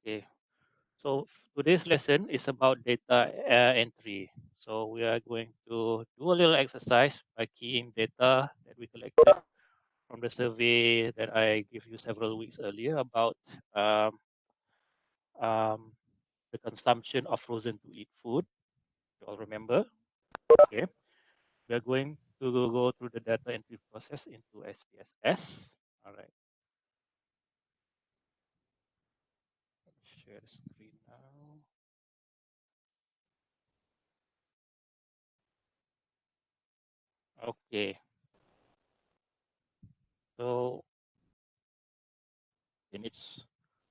Okay, so today's lesson is about data entry. So we are going to do a little exercise by keying data that we collected from the survey that I gave you several weeks earlier about um, um, the consumption of frozen to eat food. You all remember? Okay, we are going to go through the data entry process into SPSS. All right, let me share the screen now. Okay, so in its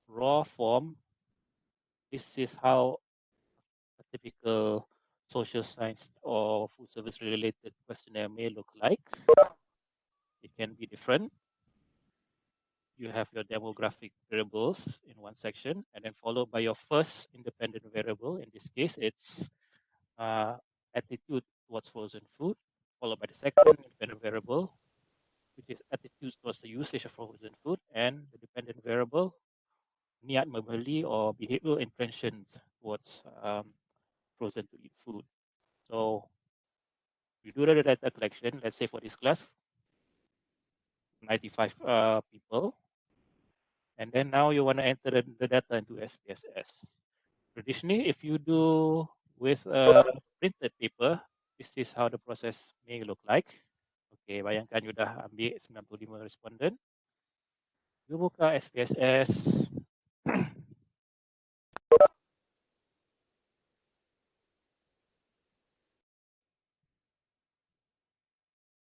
raw form, this is how a typical social science or food service related questionnaire may look like. It can be different. You have your demographic variables in one section, and then followed by your first independent variable. In this case, it's uh, attitude towards frozen food, followed by the second independent variable, which is attitude towards the usage of frozen food, and the dependent variable, niat membeli or behavioral intentions towards frozen to eat food. So you do the data collection, let's say for this class, 95 people, and then now you want to enter the data into SPSS. Traditionally, if you do with a printed paper, this is how the process may look like. Okay, bayangkan you dah ambil 95 responden. You buka SPSS.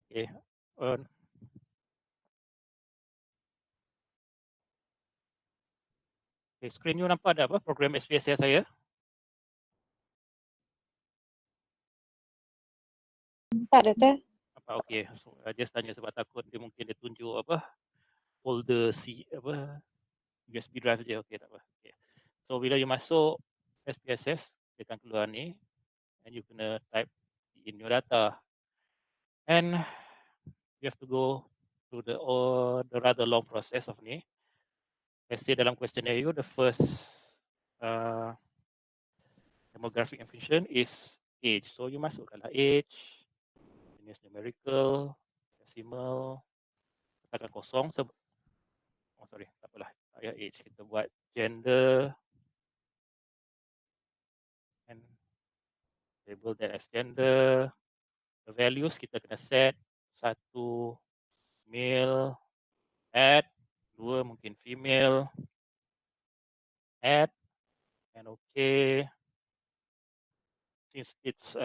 Okay, on. Okay, screen you nampak ada apa? Program SPSS saya? Tak, Doktor. Apa? Okay, so, just tanya sebab takut dia mungkin dia tunjuk apa? Folder C apa? USB drive je. Okay, tak apa. Okay. So bila you masuk SPSS, dia akan keluar ni, and you kena type in your data, and you have to go through the rather long process of ni. Let's say dalam questionnaire you, the first uh, demographic information is age. So you masukkanlah age, jenis numerical, decimal, tekan kosong. Oh sorry, tak apalah. Tak payah age. Kita buat gender and label that as gender. The values kita kena set. Satu male, add. Dua mungkin female, add. And okay. Since it's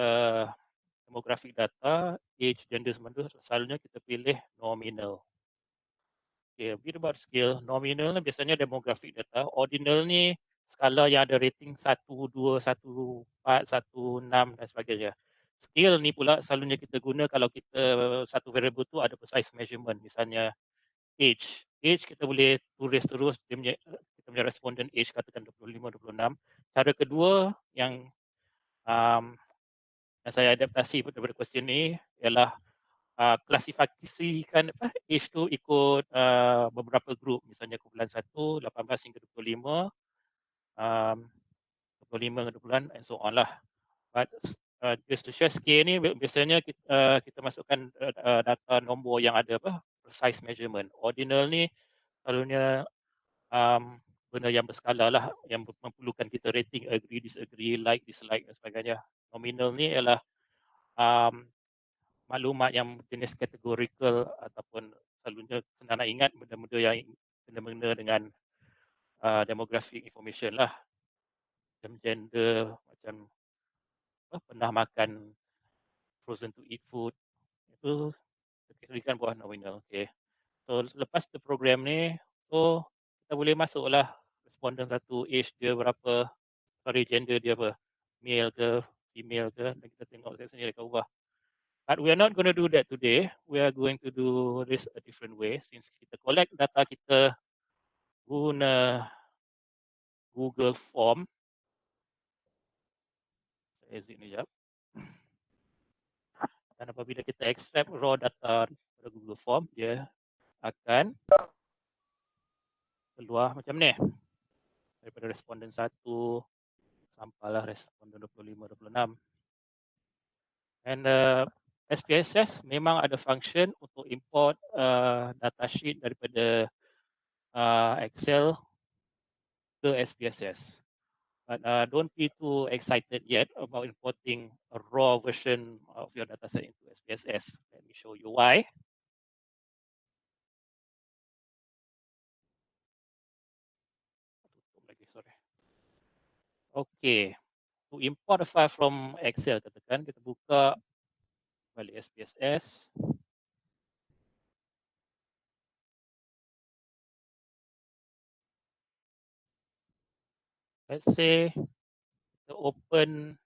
demographic data, age, gender semua tu selalunya kita pilih nominal. Okay, a bit about scale. Nominal ni biasanya demographic data. Ordinal ni skala yang ada rating 1, 2, 1, 4, 1, 6 dan sebagainya. Scale ni pula selalunya kita guna kalau kita satu variable tu ada precise measurement. Misalnya age. Age kita boleh tulis terus dia punya, kita punya respondent age katakan 25, 26. Cara kedua yang saya adaptasi daripada question ni ialah klasifikasikan age tu ikut beberapa grup, misalnya kumpulan 1, 18 hingga 25, 25 hingga 20-an and so on lah. But just to share scale ni biasanya kita masukkan data nombor yang ada precise measurement. Ordinal ni selalunya benda yang berskala lah, yang memerlukan kita rating, agree, disagree, like, dislike dan sebagainya. Nominal ni ialah maklumat yang jenis categorical ataupun selalunya senang nak ingat benda-benda yang benda-benda dengan demographic information lah. Macam gender, macam pernah makan frozen to eat food. Itu kita buah nominal. Okay. So lepas tu program ni, so kita boleh masuk lah responden satu, age dia berapa, sorry gender dia apa, male ke, female ke, dan kita tengok kat sini dekat bawah. But we are not going to do that today. We are going to do this a different way. Since kita collect data kita guna Google Form. Saya exit ni sekejap. Dan apabila kita extract raw data dari Google Form, dia akan keluar macam ni. daripada responden 1 sampailah responden 25, 26. And SPSS memang ada function untuk import datasheet daripada Excel ke SPSS. But don't be too excited yet about importing a raw version of your dataset into SPSS. Let me show you why. Sorry. Okay, to import a file from Excel, katakan kita buka balik SPSS. Let's say kita open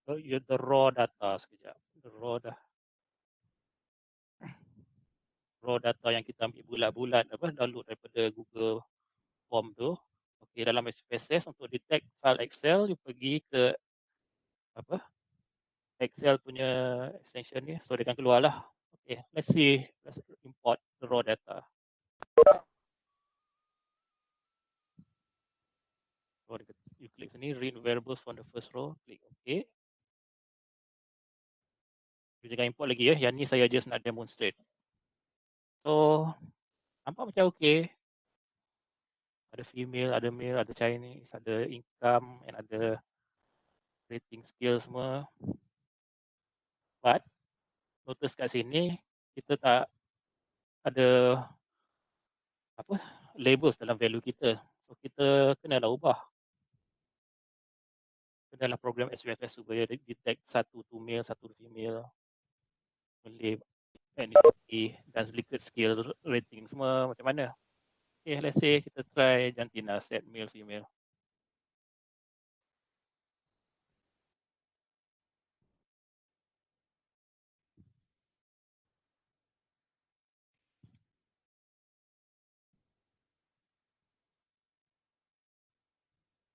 the raw data sekejap. The raw data yang kita ambil bulat-bulat download daripada Google Form tu. Okey, dalam SPSS untuk detect file Excel, you pergi ke Excel punya extension ni, so dia akan keluar lah. Okay, let's import the raw data. So you klik sini, read variables from the first row, klik OK. You jangan import lagi ya, yang ni saya just nak demonstrate. So, nampak macam okay. Ada female, ada male, ada Chinese, ada income, and ada rating skill semua. But, notice kat sini, kita tak ada labels dalam value kita. So, kita kenalah ubah. Kenalah program SPSS supaya detect satu tu male, satu female, boleh ethnicity dan Likert skill rating semua macam mana. Okay, let's say kita try jantina set male female.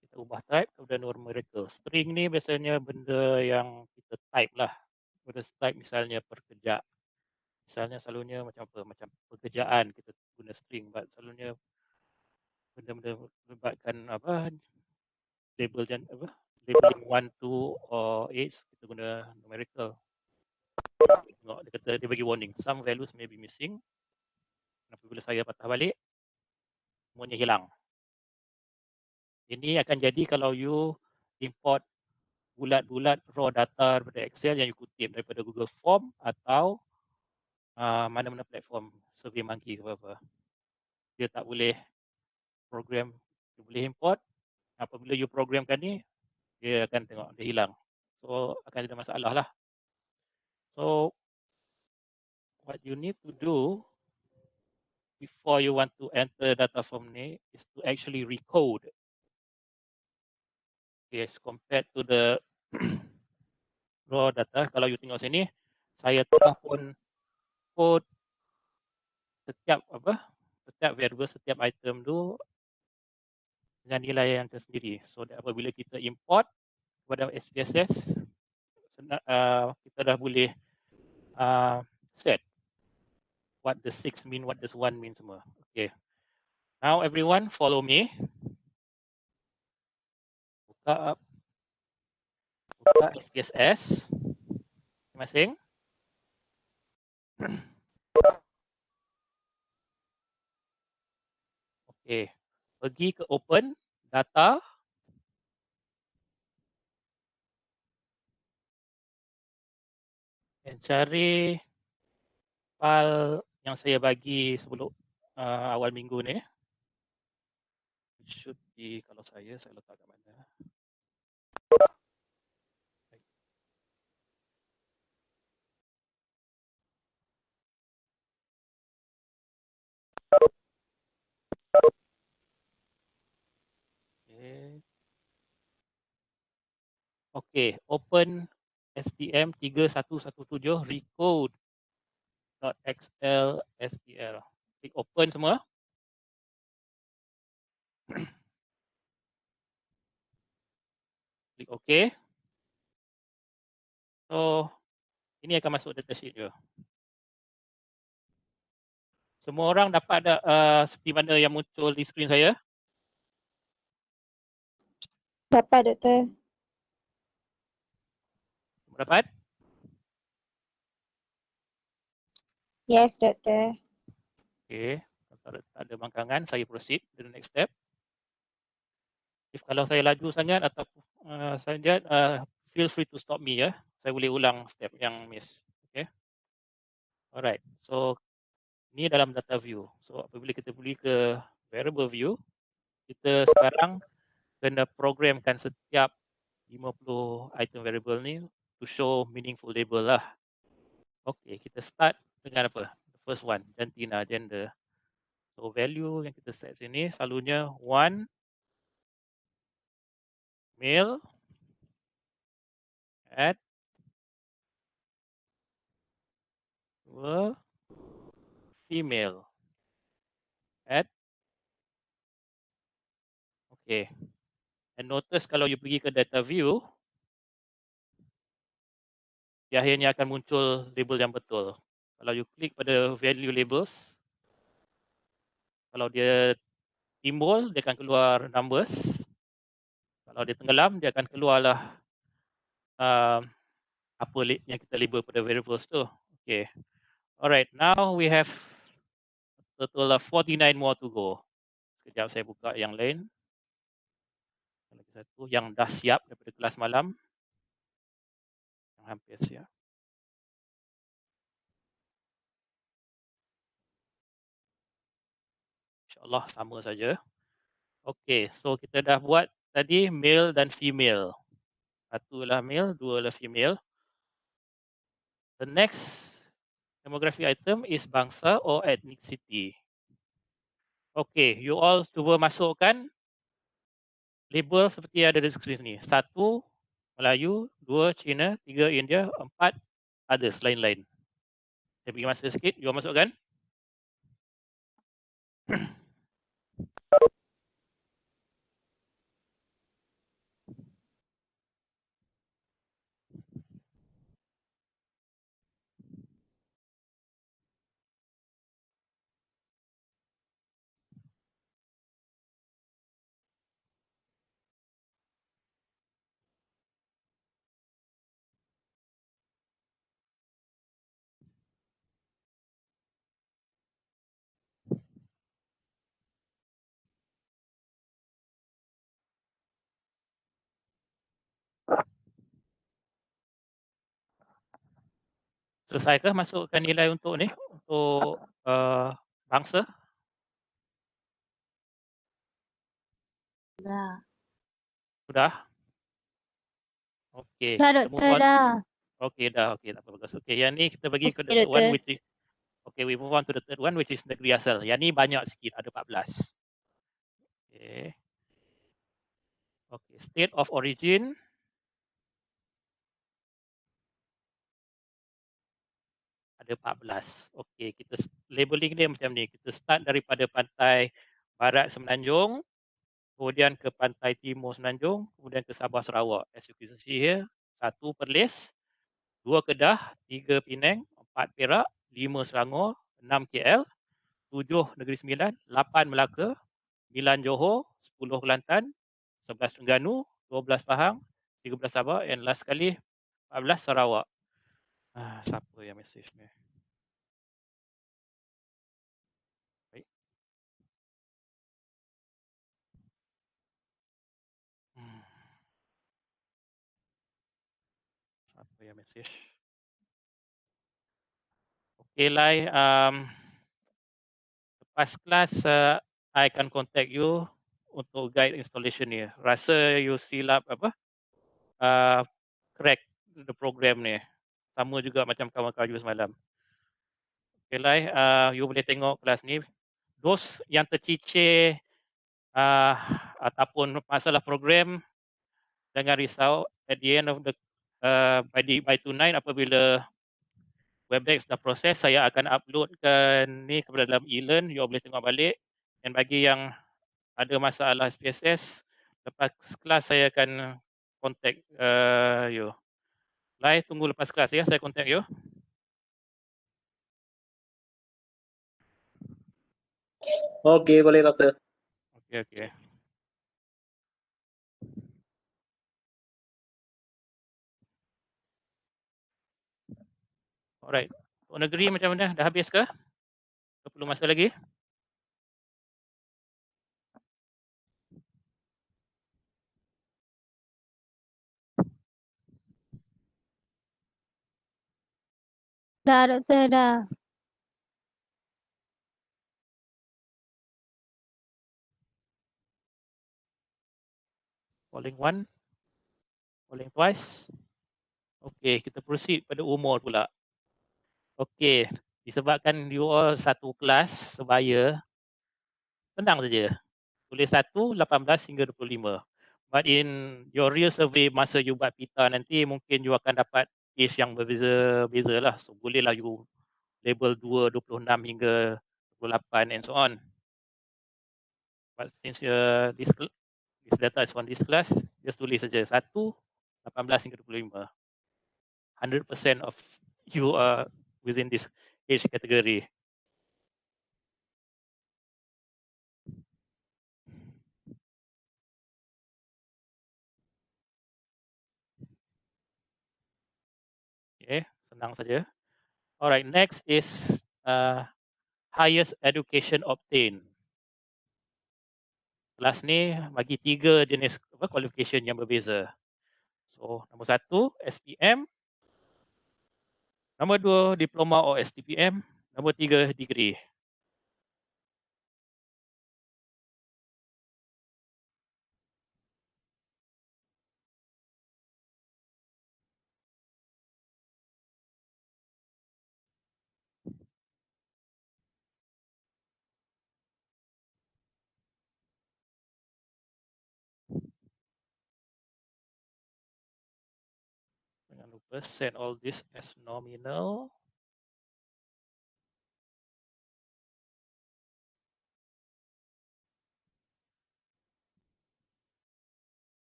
Kita ubah type kepada numerical. String ni biasanya benda yang kita type lah. Benda type misalnya pekerja. Misalnya selalunya macam apa? Macam pekerjaan kita guna string. But selalunya benda-benda melibatkan label labeling 1, 2 or 8 kita guna numerical. Tengok dia kata dia bagi warning. Some values may be missing. Apabila saya patah balik, semuanya hilang. Ini akan jadi kalau you import bulat-bulat raw data daripada Excel yang you kutip daripada Google Form atau mana-mana platform, SurveyMonkey ke apa-apa. Dia tak boleh program, dia boleh import. Apabila you programkan ni, dia akan tengok, dia hilang. So, akan ada masalah lah. So, what you need to do before you want to enter data from ni is to actually recode. Yes, compared to the raw data, kalau you tengok sini, saya telah pun code setiap variable, setiap item tu dengan nilai yang tersendiri. So apabila kita import kepada SPSS, kita dah boleh set what the 6 mean, what does 1 mean semua. Okay. Now everyone follow me. Buka SPSS masing-masing. Okay. Pergi ke open data. Dan cari file yang saya bagi sebelum awal minggu ni. It should be, kalau saya letak kat mana. Okay, open STM 3117 recode.xlsdl. Klik open semua. Klik OK. So, ini akan masuk datasheet je. So, Semua orang dapat ada seperti mana yang muncul di skrin saya? Dapat, Doktor. Dapat? Yes, Doktor. Okay. Kalau tak ada bangkangan, saya proceed to the next step. If kalau saya laju sangat atau feel free to stop me ya. Saya boleh ulang step yang miss. Okay. Alright. So ni dalam data view. So apabila kita pergi ke variable view, kita sekarang kena programkan setiap 50 item variable ni to show meaningful label lah. Okay, kita start dengan apa? The first one, jantina, gender. So value yang kita set sini selalunya 1 male at 2 female at. Okay. And notice kalau you pergi ke data view, dia akhirnya akan muncul label yang betul. Kalau you klik pada value labels, kalau dia timbul, dia akan keluar numbers. Kalau dia tenggelam, dia akan keluarlah apa yang kita label pada variables tu. Okay. Alright, now we have a total of 49 more to go. Sekejap saya buka yang lain. Lagi satu yang dah siap daripada kelas malam. Yang hampir siap. InsyaAllah sama saja. Okay, so kita dah buat tadi male dan female. Satu lah male, dua lah female. The next demographic item is bangsa or ethnicity. Okay, you all cuba masukkan label seperti ada di skrin ni. 1 Melayu, 2 Cina, 3 India, 4 others lain-lain. Saya bagi masa sikit, you all masukkan. Selesaikah masukkan nilai untuk ni? Untuk bangsa? Dah. Sudah? Okey. Dah, Kita Doktor, dah. Okey, dah. Okey, tak apa bagus. Okey, yang ni kita bagi ke the Okey, third one Doktor. which is okey, we move on to the third one which is negeri asal. Yang ni banyak sikit, ada 14. Okey. Okey, state of origin. Ada 14. Okey, kita labeling dia macam ni. Kita start daripada pantai barat Semenanjung, kemudian ke pantai timur Semenanjung, kemudian ke Sabah Sarawak. As you can see here, 1 Perlis, 2 Kedah, 3 Penang, 4 Perak, 5 Selangor, 6 KL, 7 Negeri Sembilan, 8 Melaka, 9 Johor, 10 Kelantan, 11 Terengganu, 12 Pahang, 13 Sabah, and last sekali 14 Sarawak. Siapa yang message ni? Baik. Siapa yang message? Okay, Lai. Lepas kelas, I akan contact you untuk guide installation ni. Rasa you silap apa? Crack the program ni. Sama juga macam kawan-kawan you semalam. Okay, Lai. You boleh tengok kelas ni. Those yang tercicir ataupun masalah program, jangan risau. At the end of the by tonight, apabila Webex dah proses, saya akan uploadkan ni kepada dalam e-learn. You boleh tengok balik. Dan bagi yang ada masalah SPSS, lepas kelas saya akan contact you. Lai, tunggu lepas kelas ya, saya contact you. Okey, boleh doktor. Okey. Alright. Untuk negeri macam mana? Dah habis ke? Atau perlu masa lagi? Dah doktor, dah. Polling 1, polling twice. Okey, kita proceed pada umur pula. Okey, disebabkan you all satu kelas sebaya, senang saja. Tulis 1, 18 hingga 25. But in your real survey masa you buat pita nanti mungkin you akan dapat age yang berbeza-beza lah. So bolehlah you label 2, 26 hingga 28 and so on. But since this data is from this class, just tulis saja 1, 18 hingga 25. 100% of you are within this age category. Okay, senang saja. Alright, next is highest education obtained. Kelas ni bagi 3 jenis qualification yang berbeza. So, nombor 1 SPM, nombor 2 diploma or STPM, nombor 3 degree. Jangan lupa set all this as nominal.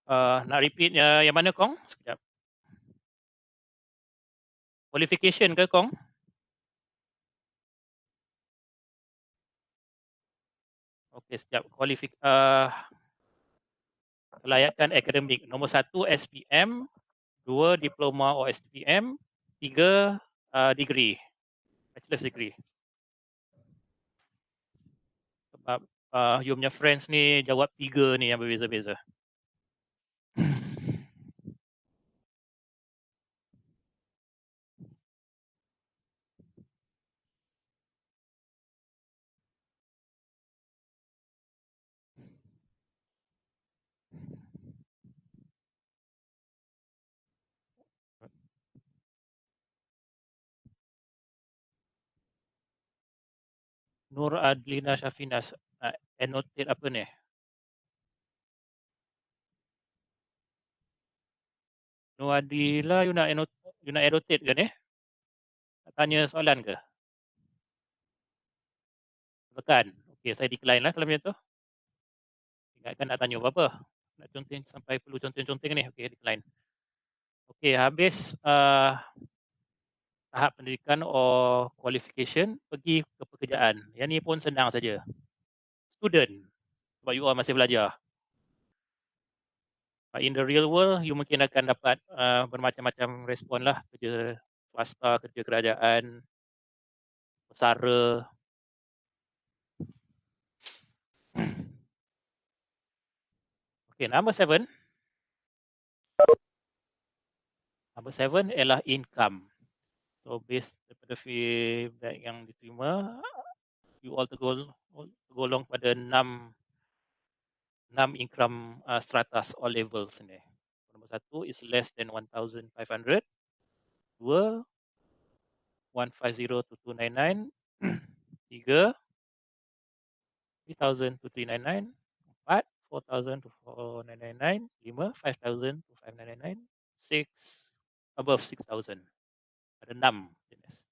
Nak repeat yang mana Kong? Sekejap. Qualification ke Kong? Okey, sekejap. Kelayakan akademik. Nombor 1 SPM, 2 diploma or STPM, 3 degree, bachelor's degree. Sebab you punya friends ni jawab 3 ni yang berbeza-beza. Nur Adlina Syafina, annotate apa ni? Nur Adlina, you nak annotate ke ni? Nak tanya soalan ke? Tekan. Okey, saya decline lah kalau macam tu. Ingatkan nak tanya apa-apa. Nak conteng sampai perlu conteng-conteng ni. Okey, decline. Okey, habis tahap pendidikan or qualification, pergi ke pekerjaan. Yang ni pun senang saja. Student. Sebab you all masih belajar. But in the real world, you mungkin akan dapat bermacam-macam respon lah. Kerja swasta, kerja kerajaan, pesara. Okay, number 7. Number 7 ialah income. So based daripada feedback yang diterima, you all tergolong pada 6 income stratas or levels ni. Nombor 1 is less than 1,500. 2, 150 to 299. 3, 3,000 to 399. 4, 4,000 to 4,999. 5, 5,000 to 5,999. 6, above 6,000. Ada 6 jenis.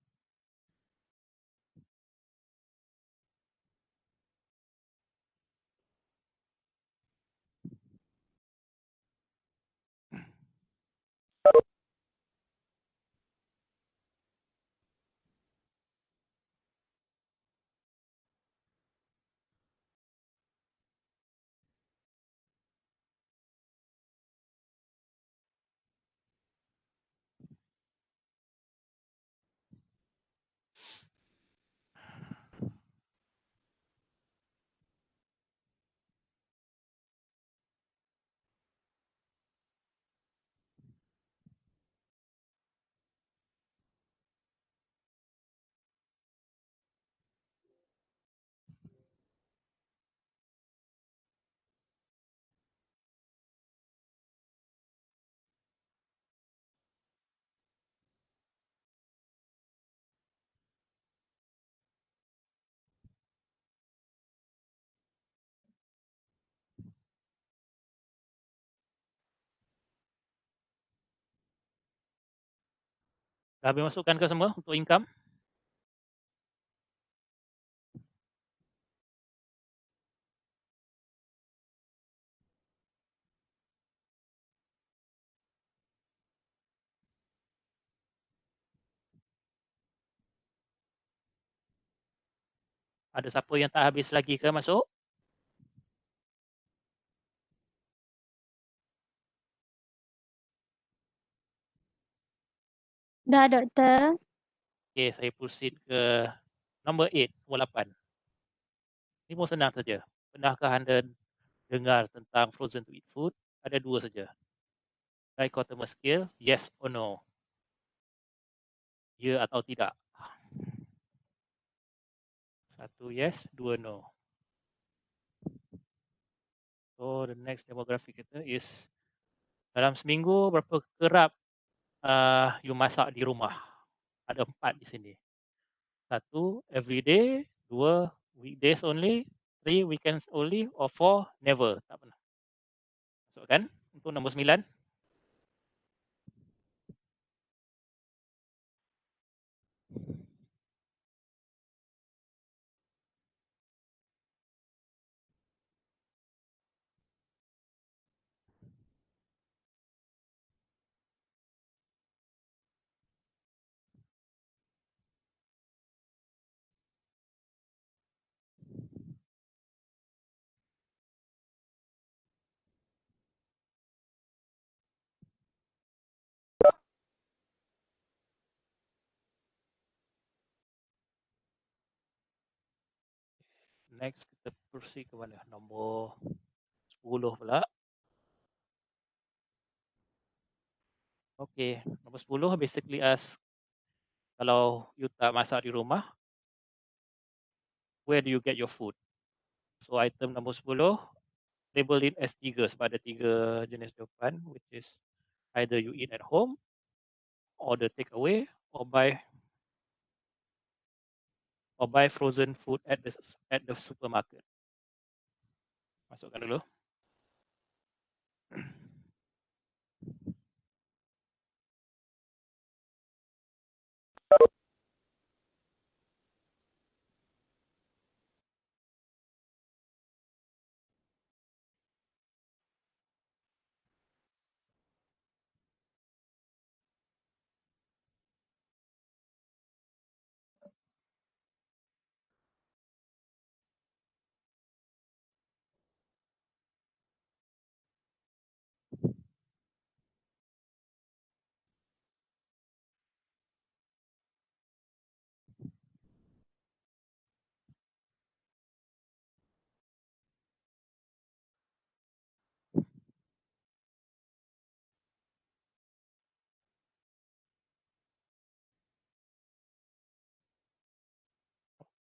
Dah habis masukkan ke semua untuk income? Ada siapa yang tak habis lagi ke masuk? Dah, Doktor. Okey, saya proceed ke number 8, nombor 8. Ini pun senang saja. Pernahkah anda dengar tentang frozen to eat food? Ada dua saja. Dichotomous scale, yes or no. Ya atau tidak. Satu yes, dua no. So the next demographic kita is dalam seminggu berapa kerap you masak di rumah? Ada 4 di sini. 1 every day, 2 weekdays only, 3 weekends only, or 4 never, tak pernah. Masukkan untuk nombor 9. Next kita proceed ke mana? Nombor 10 pula. Okay, nombor 10 basically ask, kalau you tak masak di rumah, where do you get your food? So item nombor 10, label it as 3 sebab ada 3 jenis jawapan, which is either you eat at home, order takeaway, or buy frozen food at the supermarket. Masukkan dulu.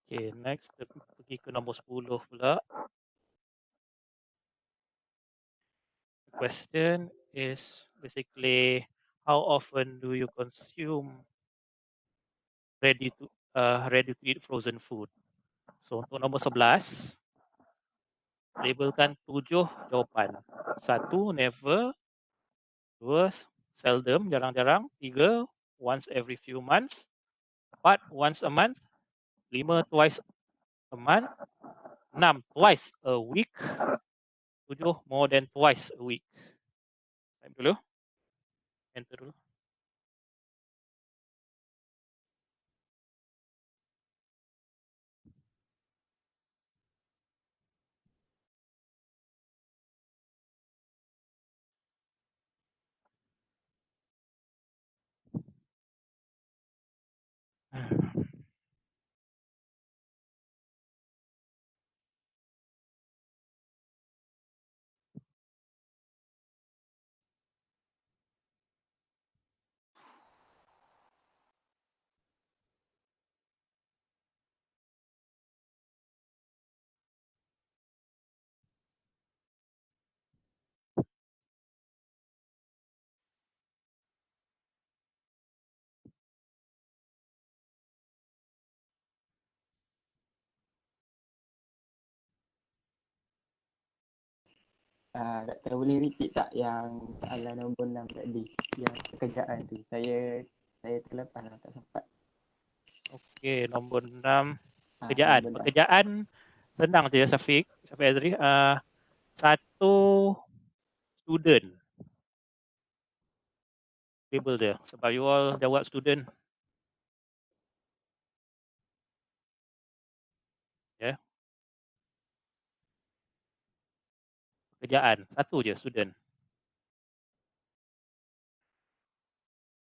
Okay, next kita pergi ke nombor 10 pula. The question is basically, how often do you consume ready to eat frozen food? So untuk nombor 11, labelkan 7 jawapan. 1 never, 2 seldom, jarang-jarang, 3 once every few months, 4 once a month, 5 twice a month, 6 twice a week, 7 more than twice a week. Type dulu. Enter dulu. Doktor boleh repeat tak yang soalan nombor 6 tadi, yang pekerjaan tu? Saya saya terlepas lah, tak sempat. Okey, nombor 6. Ha, Pekerjaan. nombor 6. Pekerjaan senang je Syafiq Azri. Satu student. Label dia. Sebab you all jawab student. Ya. Pekerjaan. Satu je student.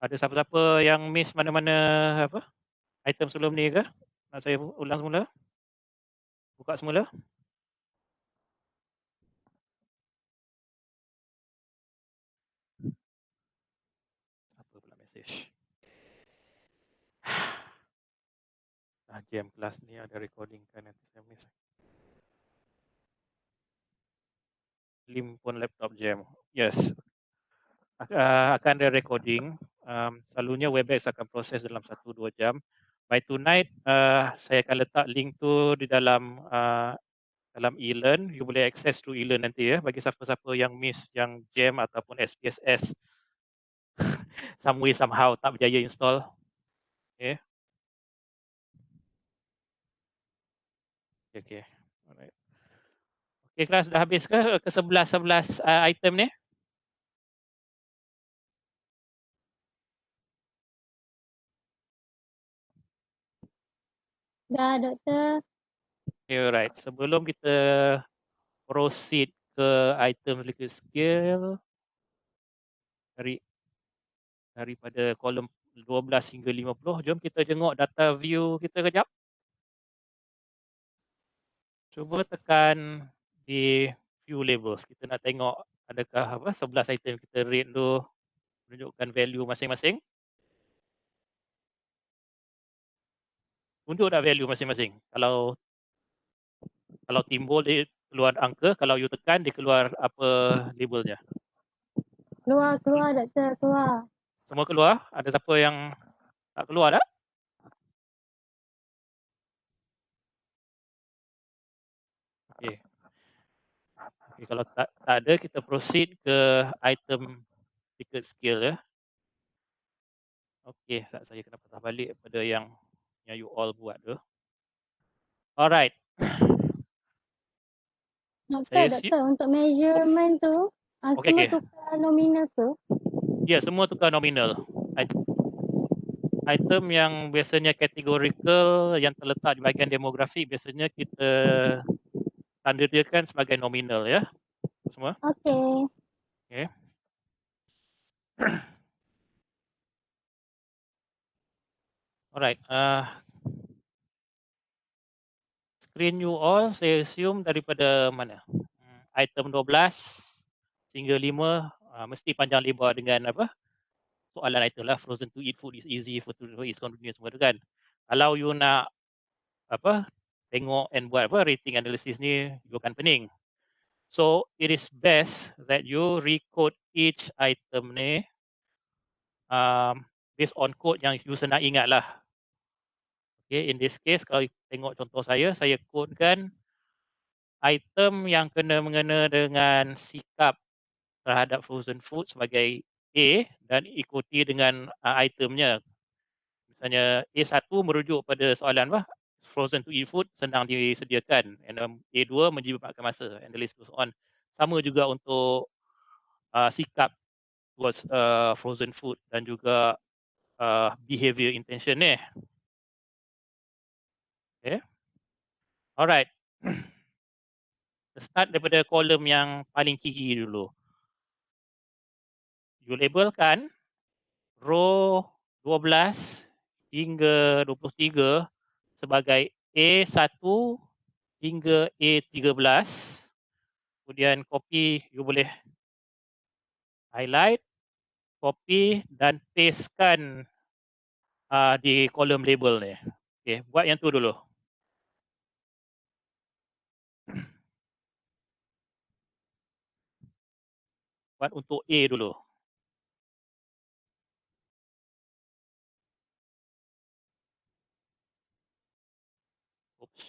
Ada siapa-siapa yang miss mana-mana apa item sebelum ni ke? Nak saya ulang semula? Buka semula? Apa pula mesej? Jam kelas ni ada recording kan, nanti saya miss. Lim pun laptop jam. Yes. Akan ada recording. Selalunya Webex akan proses dalam 1-2 jam. By tonight, saya akan letak link tu di dalam dalam e-learn. You boleh access to e-learn nanti ya. Bagi siapa-siapa yang miss yang jam ataupun SPSS some way somehow tak berjaya install. Okay. Okay. Alright. Okay, kelas dah habis ke 11 item ni? Dah, doktor. Okay, alright. Sebelum kita proceed ke item liquid skill daripada kolom 12 hingga 50, jom kita tengok data view kita kejap. Cuba tekan di view labels. Kita nak tengok adakah 11 item kita rate tu menunjukkan value masing-masing. Tunjuk tak value masing-masing? Kalau timbul dia keluar angka, kalau you tekan dia keluar apa labelnya. Keluar, doktor. Keluar. Semua keluar? Ada siapa yang tak keluar tak? Okay. Okay, kalau tak ada, kita proceed ke item ticket skill ya. Okay, saya kena patah balik pada yang you all buat tu. Alright. Doktor, untuk measurement tu, semua tukar nominal tu? Ya, semua tukar nominal. Item yang biasanya categorical yang terletak di bahagian demografi biasanya kita tandadakan sebagai nominal ya. Semua. Okey. Okay. Alright. Screen you all saya assume daripada mana? Item 12 sehingga 5 mesti panjang lebar dengan apa? Soalan item lah. Frozen to eat food is easy, food to eat is convenient semua tu kan. Kalau you nak apa tengok and buat apa rating analysis ni, you akan pening. So it is best that you recode each item ni based on code yang you senang ingat lah. Okay, in this case kalau tengok contoh saya codekan item yang kena-mengena dengan sikap terhadap frozen food sebagai A dan ikuti dengan itemnya. Misalnya A1 merujuk pada soalan apa? Frozen to eat food senang disediakan. And A2 menjimatkan masa and the list goes on. Sama juga untuk sikap towards frozen food dan juga behavior intention ni. Okay. Alright. Start daripada kolom yang paling kiri dulu. You labelkan row 12 hingga 23 sebagai A1 hingga A13. Kemudian copy, you boleh highlight, copy dan pastekan di kolom label ni. Okay, buat yang tu dulu. Buat untuk A dulu. Oops.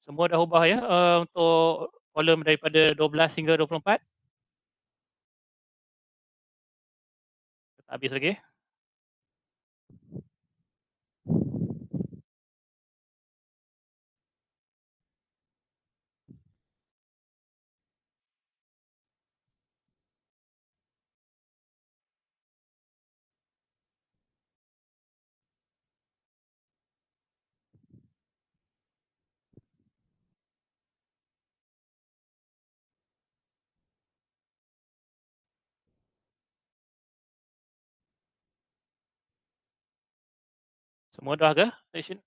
Semua dah ubah ya untuk kolom daripada 12 hingga 24. Tak habis lagi. Semua dah ke section?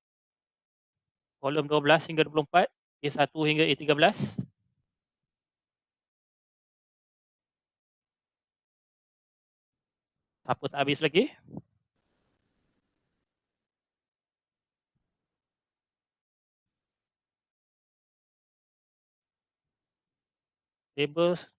Kolom 12 hingga 24, A1 hingga A13. Siapa tak habis lagi? Tables.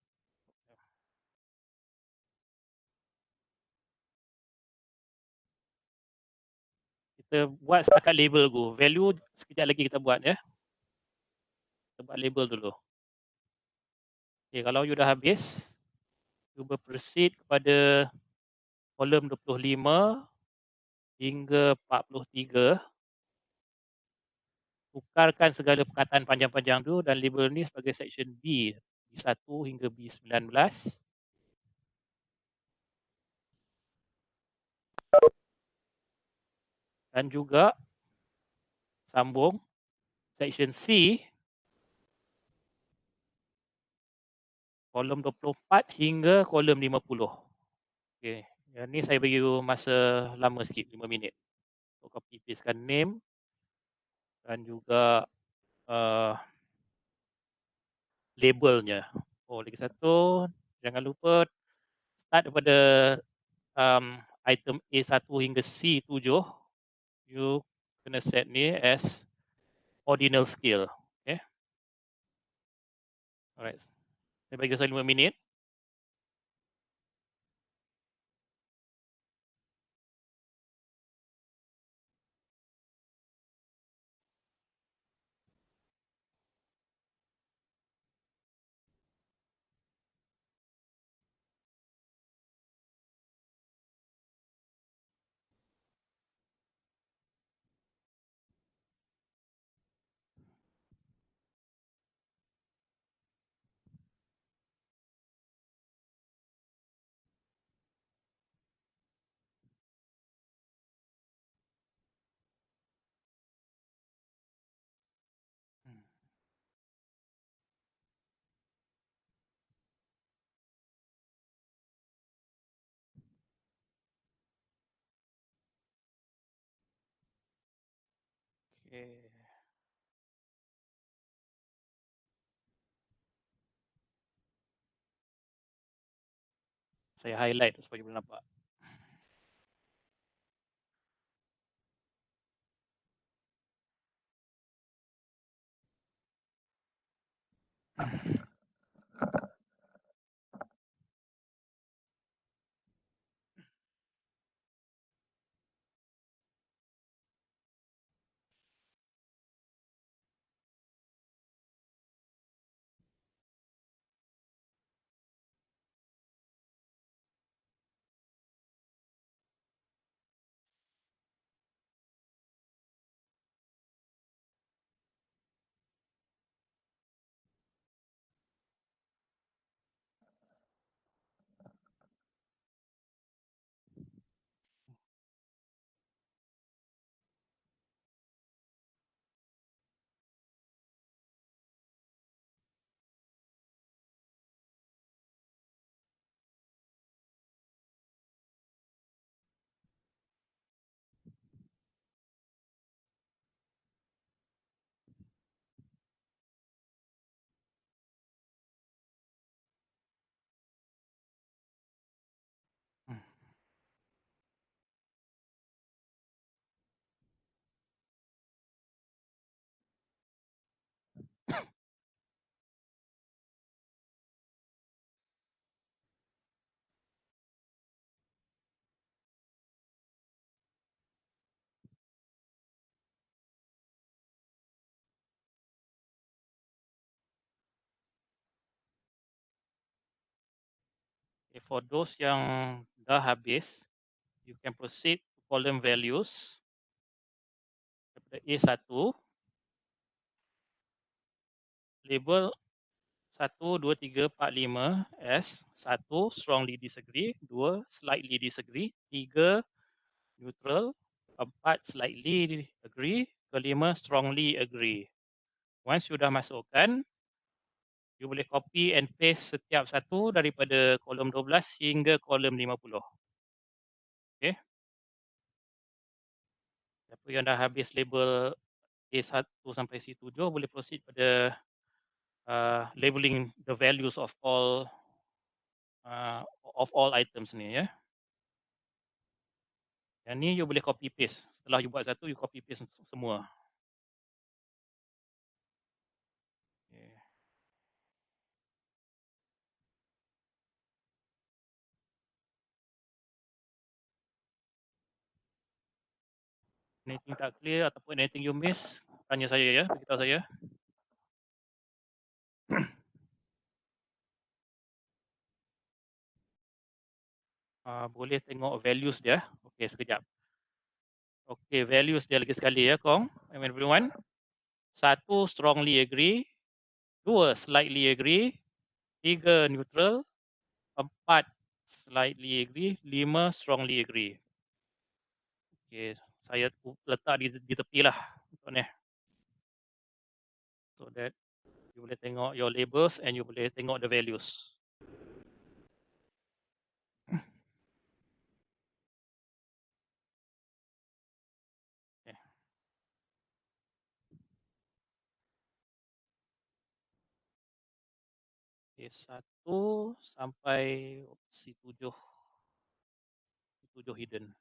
Kita buat setakat label dulu. Value sekejap lagi kita buat ya. Kita buat label dulu. Okay, kalau you dah habis, cuba proceed kepada kolom 25 hingga 43. Tukarkan segala perkataan panjang-panjang tu dan label ni sebagai section B. B1 hingga B19. Dan juga sambung section C kolom 24 hingga kolom 50. Okey, yang ni saya bagi masa lama sikit, 5 minit. Untuk copy pastekan name dan juga labelnya. Oh, lagi satu, jangan lupa start daripada item A1 hingga C7. You kena set ni as ordinal scale. Okay. Alright. Saya bagi saya 5 minit. Okay. Saya highlight supaya boleh nampak. Okay, for those yang dah habis, you can proceed to column values daripada A1, label 1, 2, 3, 4, 5 as 1, strongly disagree, 2, slightly disagree, 3, neutral, 4, slightly agree, kelima, strongly agree. Once you dah masukkan, you boleh copy and paste setiap satu daripada kolom 12 hingga kolom 50. Okay. Siapa yang dah habis label A1 sampai C7 boleh proceed pada labeling the values of all items ni ya. Yang ni you boleh copy paste. Setelah you buat satu, you copy paste semua. Okay. Anything tak clear ataupun anything you miss, tanya saya ya, beritahu saya. Boleh tengok values dia. Okay, sekejap. Okay, values dia lagi sekali ya, Kong. Everyone. 1, strongly agree. 2, slightly agree. 3, neutral. 4, slightly agree. 5, strongly agree. Okay, saya letak di tepi lah untuk ni. So that you boleh tengok your labels and you boleh tengok the values. Okay, 1 sampai C7. C7 hidden.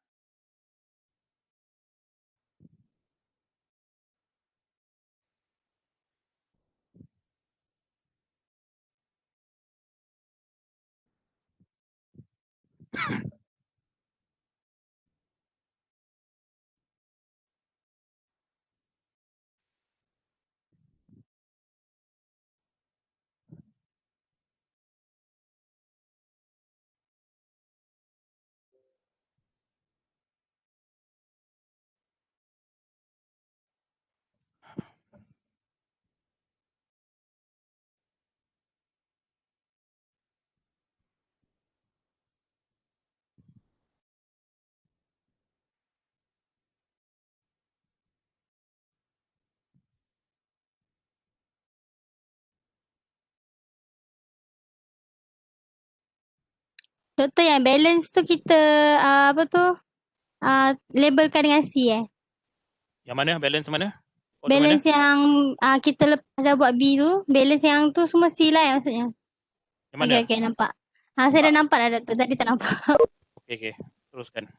Doktor, yang balance tu kita labelkan dengan C Yang mana? Balance mana? Kolom Balance mana? yang kita lepas dah buat B tu, balance yang tu semua C lah maksudnya. Yang mana? Okay, nampak. Saya dah nampak dah doktor, tadi tak nampak. Okay. Teruskan.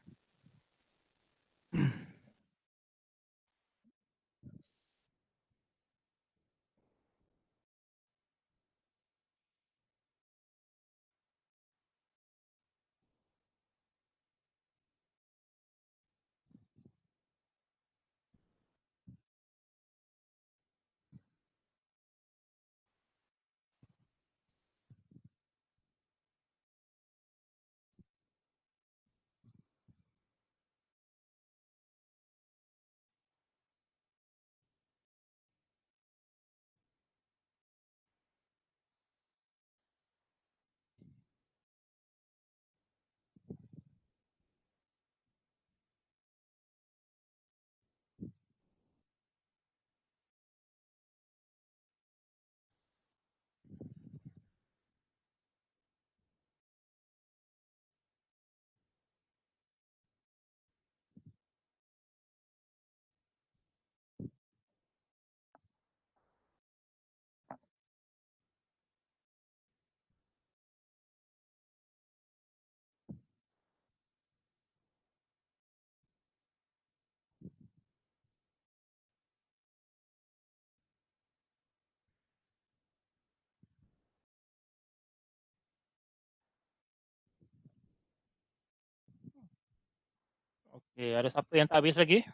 Okay, ada siapa yang tak habis lagi?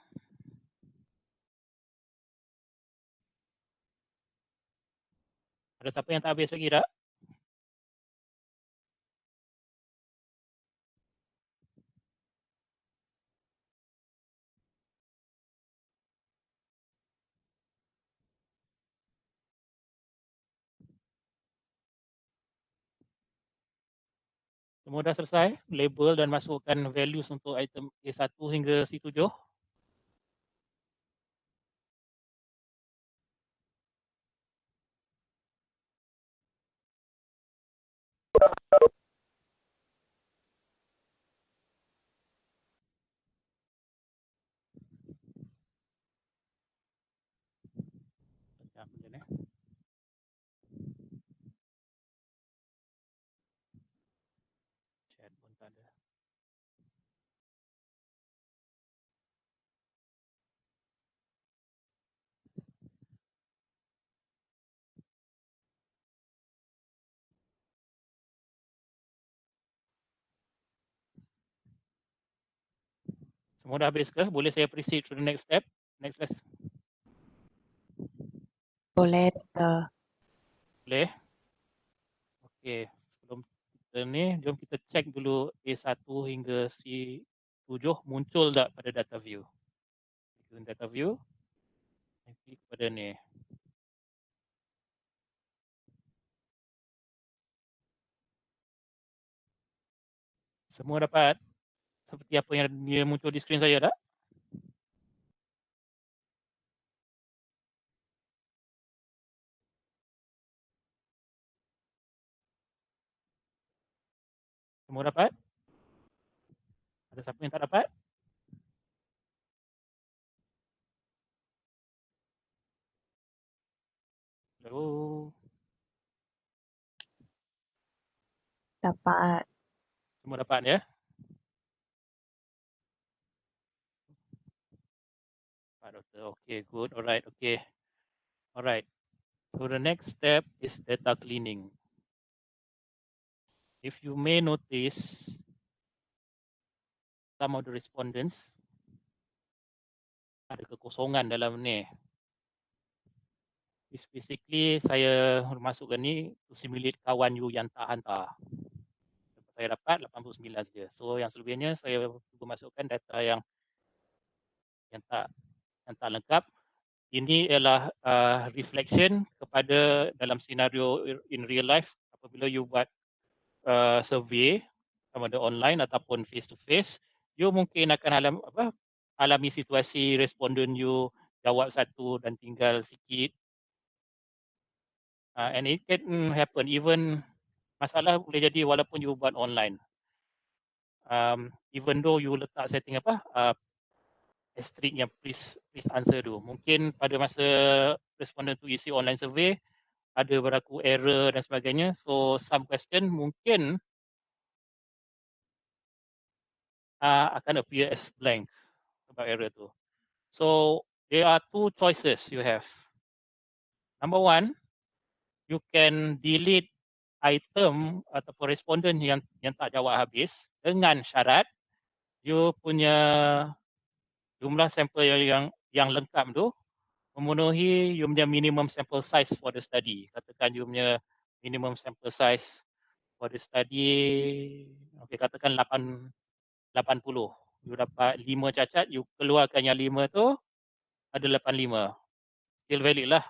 Ada siapa yang tak habis lagi tak? Semua dah selesai, label dan masukkan values untuk item A1 hingga C7. Sekejap je, Chat pun tak ada. Semua dah habis ke? Boleh saya proceed to the next step? Next class. Boleh, Doktor. Boleh? Okey, sebelum kita ni, jom kita check dulu A1 hingga C7 muncul tak pada data view. Klik data view, klik pada ni. Semua dapat seperti apa yang dia muncul di skrin saya tak? Semua dapat? Ada siapa yang tak dapat? Hello? Dapat. Semua dapat ya? Dapat, Doktor. Okay, good. Alright, okay. Alright. So the next step is data cleaning. If you may notice, some of the respondents ada kekosongan dalam ni. It's basically saya masukkan ni to simulate kawan you yang tak hantar. Saya dapat 89 saja. So yang selebihnya saya cuba masukkan data yang tak lengkap. Ini ialah reflection kepada dalam senario in real life apabila you buat survey sama ada online ataupun face to face, you mungkin akan alami situasi responden you jawab satu dan tinggal sikit. And it can happen even masalah boleh jadi walaupun you buat online. Even though you letak setting asterisk yang please answer tu. Mungkin pada masa responden tu isi online survey ada berlaku error dan sebagainya. So some question mungkin akan appear as blank sebab error tu. So there are two choices you have. Number one, you can delete item ataupun responden yang tak jawab habis dengan syarat you punya jumlah sampel yang lengkap tu memenuhi you punya minimum sample size for the study. Katakan you punya minimum sample size for the study, okay, katakan 80. You dapat 5 cacat, you keluarkan yang 5 tu, ada 85. Still valid lah.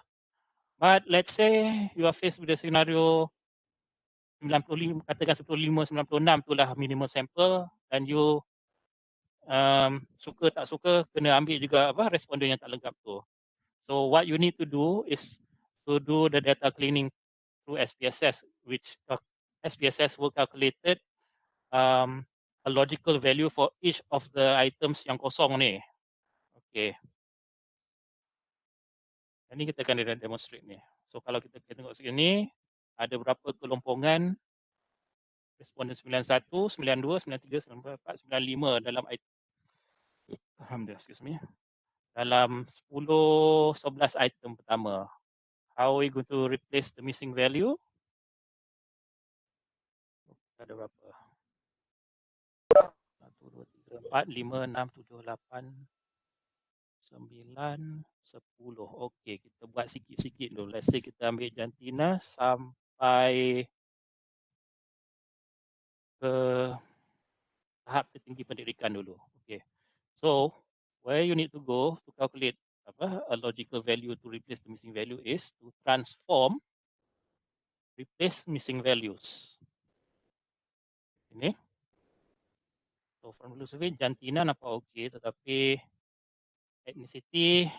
But let's say you are faced with the scenario 95, katakan 95, 96 tu lah minimum sample dan you suka tak suka kena ambil juga responden yang tak lengkap tu. So what you need to do is to do the data cleaning through SPSS, which SPSS will calculated a logical value for each of the items yang kosong ni. Okay. Ini kita akan demonstrate ni. So kalau kita tengok sini, ada berapa kelompongan responden 91, 92, 93, 94, 95 dalam item. Alhamdulillah, excuse me. Dalam 10, 11 item pertama. How are we going to replace the missing value? Ada berapa? 1, 2, 3, 4, 5, 6, 7, 8, 9, 10. Okey, kita buat sikit-sikit dulu. Let's say kita ambil jantina sampai ke tahap tertinggi pendidikan dulu. Okay. So, where you need to go to calculate a logical value to replace the missing value is to transform, replace missing values. Ini. So from blue survey jantina nampak okey, tetapi ethnicity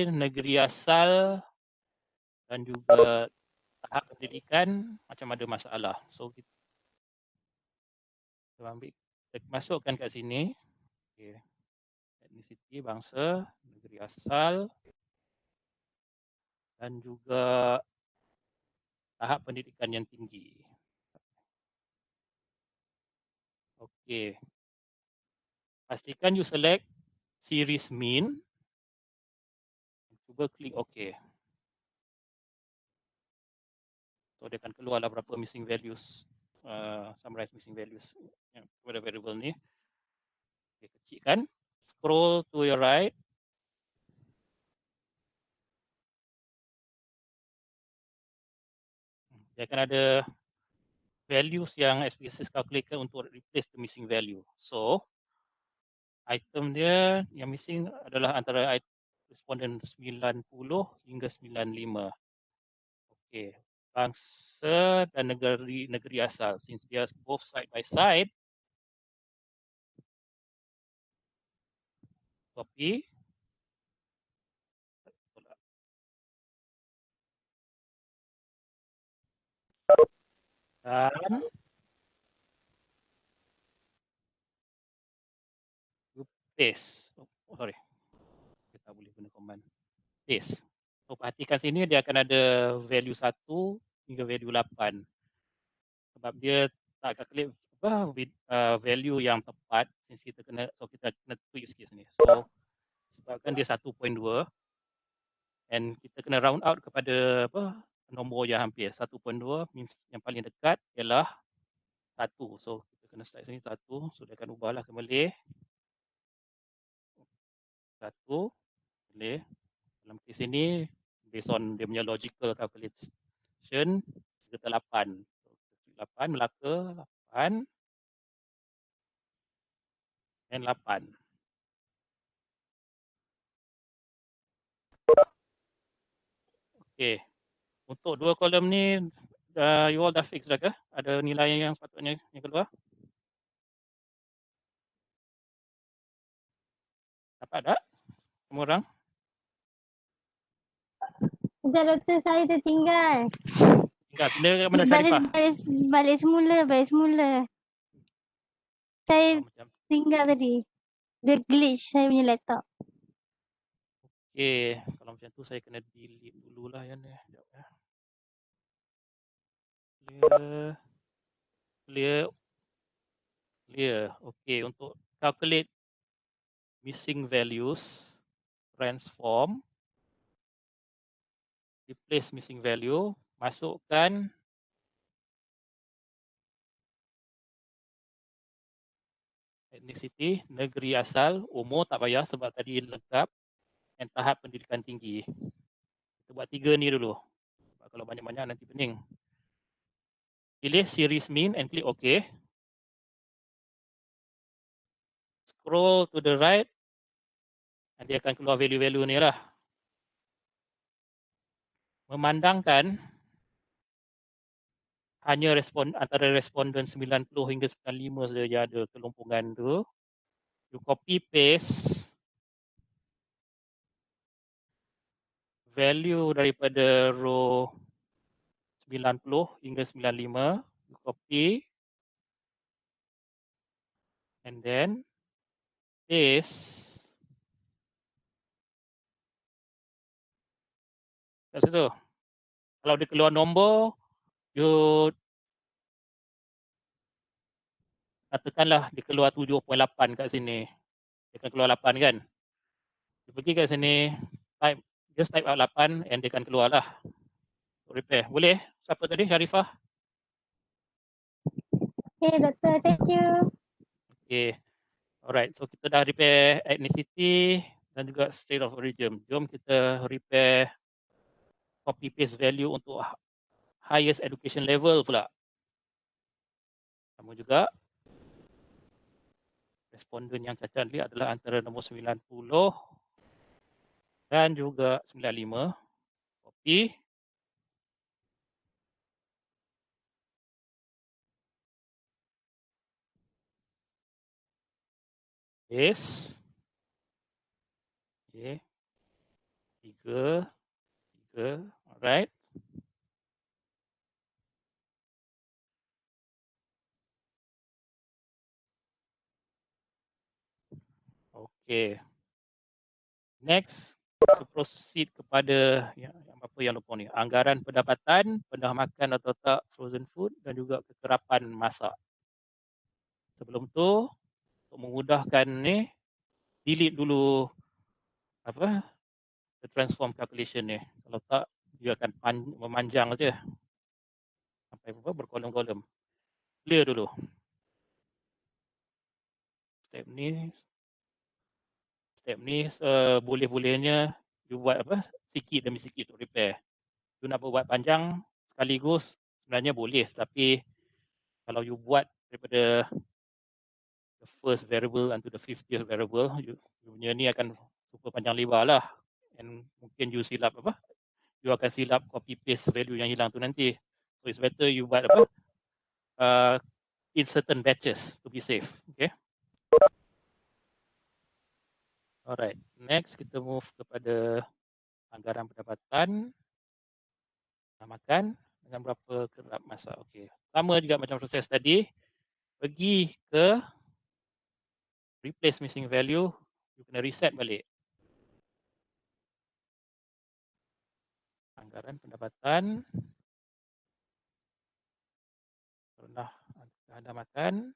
negeri asal dan juga tahap pendidikan macam ada masalah. So kita ambil, kita masukkan kat sini. Okay. Ethnicity, bangsa, negeri asal dan juga tahap pendidikan yang tinggi. Okey. Pastikan you select series mean. Cuba klik OK. So dia akan keluarlah berapa missing values, summarize missing values pada variable ni. Okay, kecilkan. Scroll to your right. Dia akan ada values yang SPSS calculatekan untuk replace the missing value. So item dia yang missing adalah antara responden 90 hingga 95. Okey. Bangsa dan negeri asal. Since they are both side by side, copy. Dan paste. Oh, sorry. Kita boleh guna command paste. So perhatikan sini dia akan ada value 1 hingga value 8. Sebab dia tak calculate value yang tepat, since kita kena tweak sikit sini. So sebabkan dia 1.2 and kita kena round out kepada nombor yang hampir. 1.2 means yang paling dekat ialah 1. So kita kena start sini 1. So dia akan ubahlah kembali 1. Boleh. Dalam kes ini based on dia punya logical calculation kita 8. So, 8 Melaka 8 dan 8. Okey. Untuk dua kolom ni you all dah fix dah ke? Ada nilai yang sepatutnya yang keluar? Dapat tak? Semua orang? Sekejap doktor, saya tertinggal. Tinggal pindah ke mana Syarifah? Balik semula. Saya Macam. tinggal tadi. Dia glitch saya punya laptop. Okey, kalau macam tu saya kena delete dululah yang ni. Sekejap ya. Clear. Okey, untuk calculate missing values, transform, replace missing value, masukkan ethnicity, negeri asal, umur tak payah sebab tadi lengkap, dan tahap pendidikan tinggi. Kita buat 3 ni dulu. Sebab kalau banyak-banyak nanti pening. Pilih series mean and klik OK. Scroll to the right. Nanti akan keluar value-value ni lah. Memandangkan hanya antara responden 90 hingga 95 saja ada kelompongan tu. You copy paste value daripada row 90 hingga 95. You copy. And then paste kat situ. Kalau dia keluar nombor, you katakanlah dia keluar 7.8 kat sini. Dia akan keluar 8 kan. Dia pergi kat sini, just type out 8 and dia akan keluar lah. Repair. Boleh? Siapa tadi? Syarifah? Okay doktor, thank you. Okay. Alright, so kita dah repair ethnicity dan juga state of origin. Jom kita repair copy paste value untuk highest education level pula. Sama juga. Responden yang cacat ni adalah antara nombor 90 dan juga 95. Copy. Paste. Okay. 3. Alright. Okay. Next, kita proceed kepada yang apa yang lupa ni. Anggaran pendapatan, pernah makan atau tak frozen food dan juga kekerapan masak. Sebelum tu, untuk memudahkan ni, delete dulu apa the transform calculation ni. Kalau tak, dia akan memanjang aja sampai berkolom-kolom. Clear dulu. Step ni boleh-bolehnya you buat apa sikit demi sikit untuk repair. You nak buat panjang sekaligus sebenarnya boleh, tapi kalau you buat daripada the first variable unto the 50th variable, you punya ni akan super panjang lebar lah, and mungkin you silap apa, you akan silap copy paste value yang hilang tu nanti. So it's better you buat apa in certain batches to be safe. Okay. Alright, next kita move kepada anggaran pendapatan, makan dengan berapa kerap masak. Okay, sama juga macam proses tadi, pergi ke replace missing value, you kena reset balik. Anggaran pendapatan, pernah anda makan,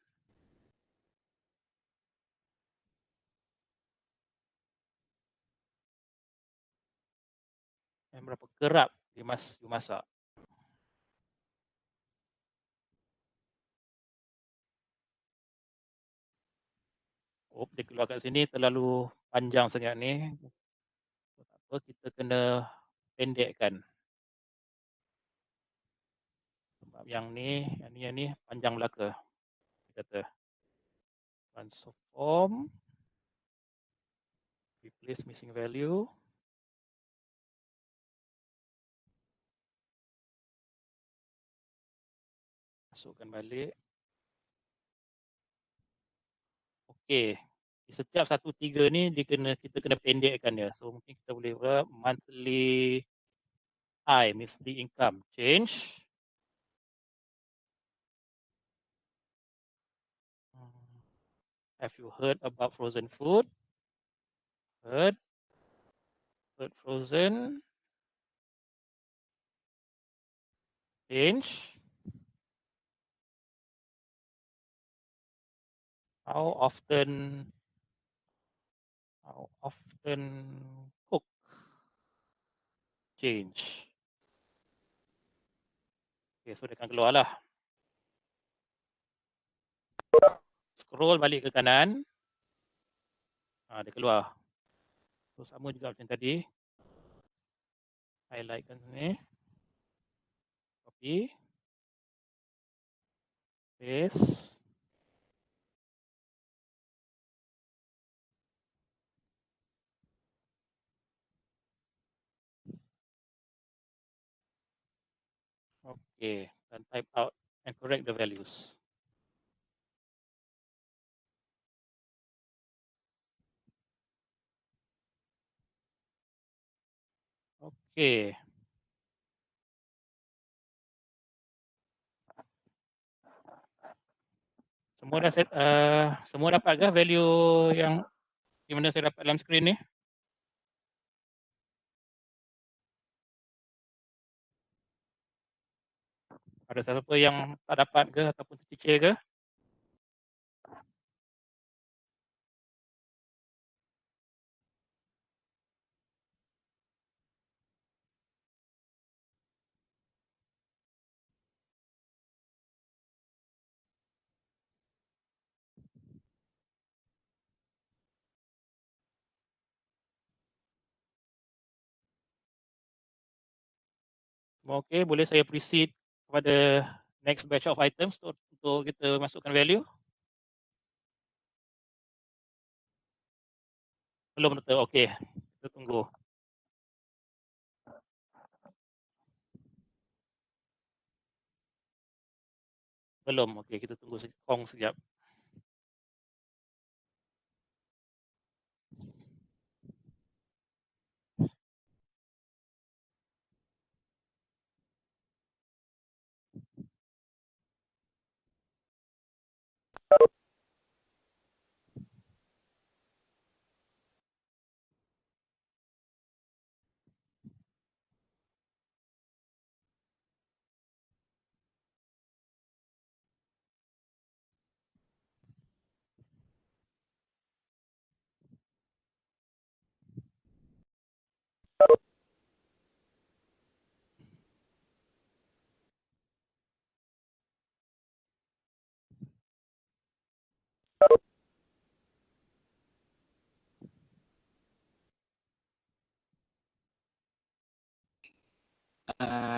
dan berapa kerap you masak. Oh, dia keluar kat sini terlalu panjang sangat ni. Tak apa, kita kena pendekkan. Sebab yang ni panjang belaka. Kita kata transform, replace missing value. Masukkan balik. Okey. Di setiap 1-3 ni kita kena pendekkan dia. So mungkin kita boleh buat monthly monthly income change. Have you heard about frozen food? Heard frozen. Change. How often cook? Change. Okay, so dia akan keluar lah. Scroll balik ke kanan. Dia keluar. So sama juga macam tadi. Highlightkan sini. Copy. Paste. Okay, dan type out and correct the values. Okay. Semua dah set, semua dapat ke value yang mana saya dapat dalam skrin ni? Ada siapa yang tak dapat ke ataupun tercicir ke? Semua okey, boleh saya proceed kepada next batch of items untuk kita masukkan value? Belum betul. Okey. Kita tunggu. Belum. Okey, kita tunggu Kong sekejap.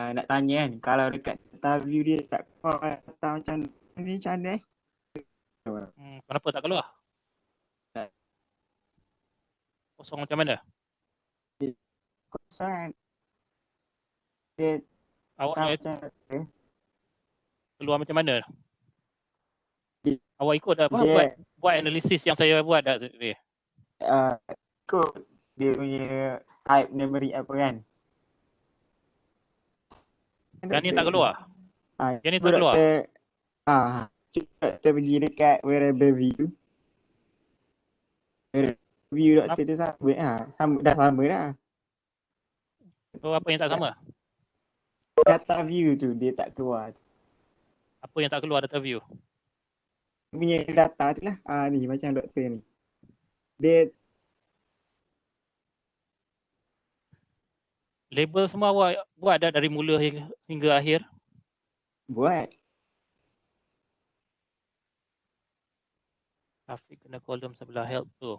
Nak tanya kan, kalau dekat interview dia tak call kata macam ni macam mana eh? Kenapa tak keluar? Tak. Kosong macam mana? Kosong. Dia Awak tak nak macam keluar macam mana? Dia- Awak ikut dah apa? dia Buat analisis yang saya buat dah tadi. ikut dia punya type memory apa kan. Yang ni tak keluar? Yang ni tak keluar? Doktor pergi dekat wearable view. View doktor tu sama dah. So, apa yang tak sama? Data view tu dia tak keluar. Apa yang tak keluar data view? Punya data tu lah. Ni macam doktor ni. Dia Label semua awak buat dah dari mula hingga akhir? buat. Traffic kena kolom sebelah help tu.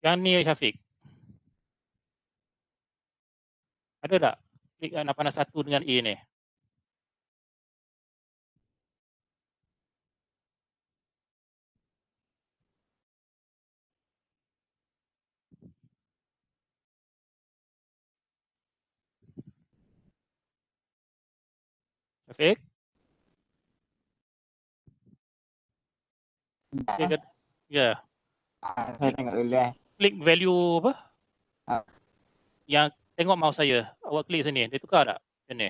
Yang ni Syafiq. Ada tak? Klik nak panah satu dengan A ni. Syafiq? Ya. Saya tengok dulu eh. Klik value apa? Ah. Yang tengok mouse saya. Awak klik sini. Dia tukar tak? Macam ni.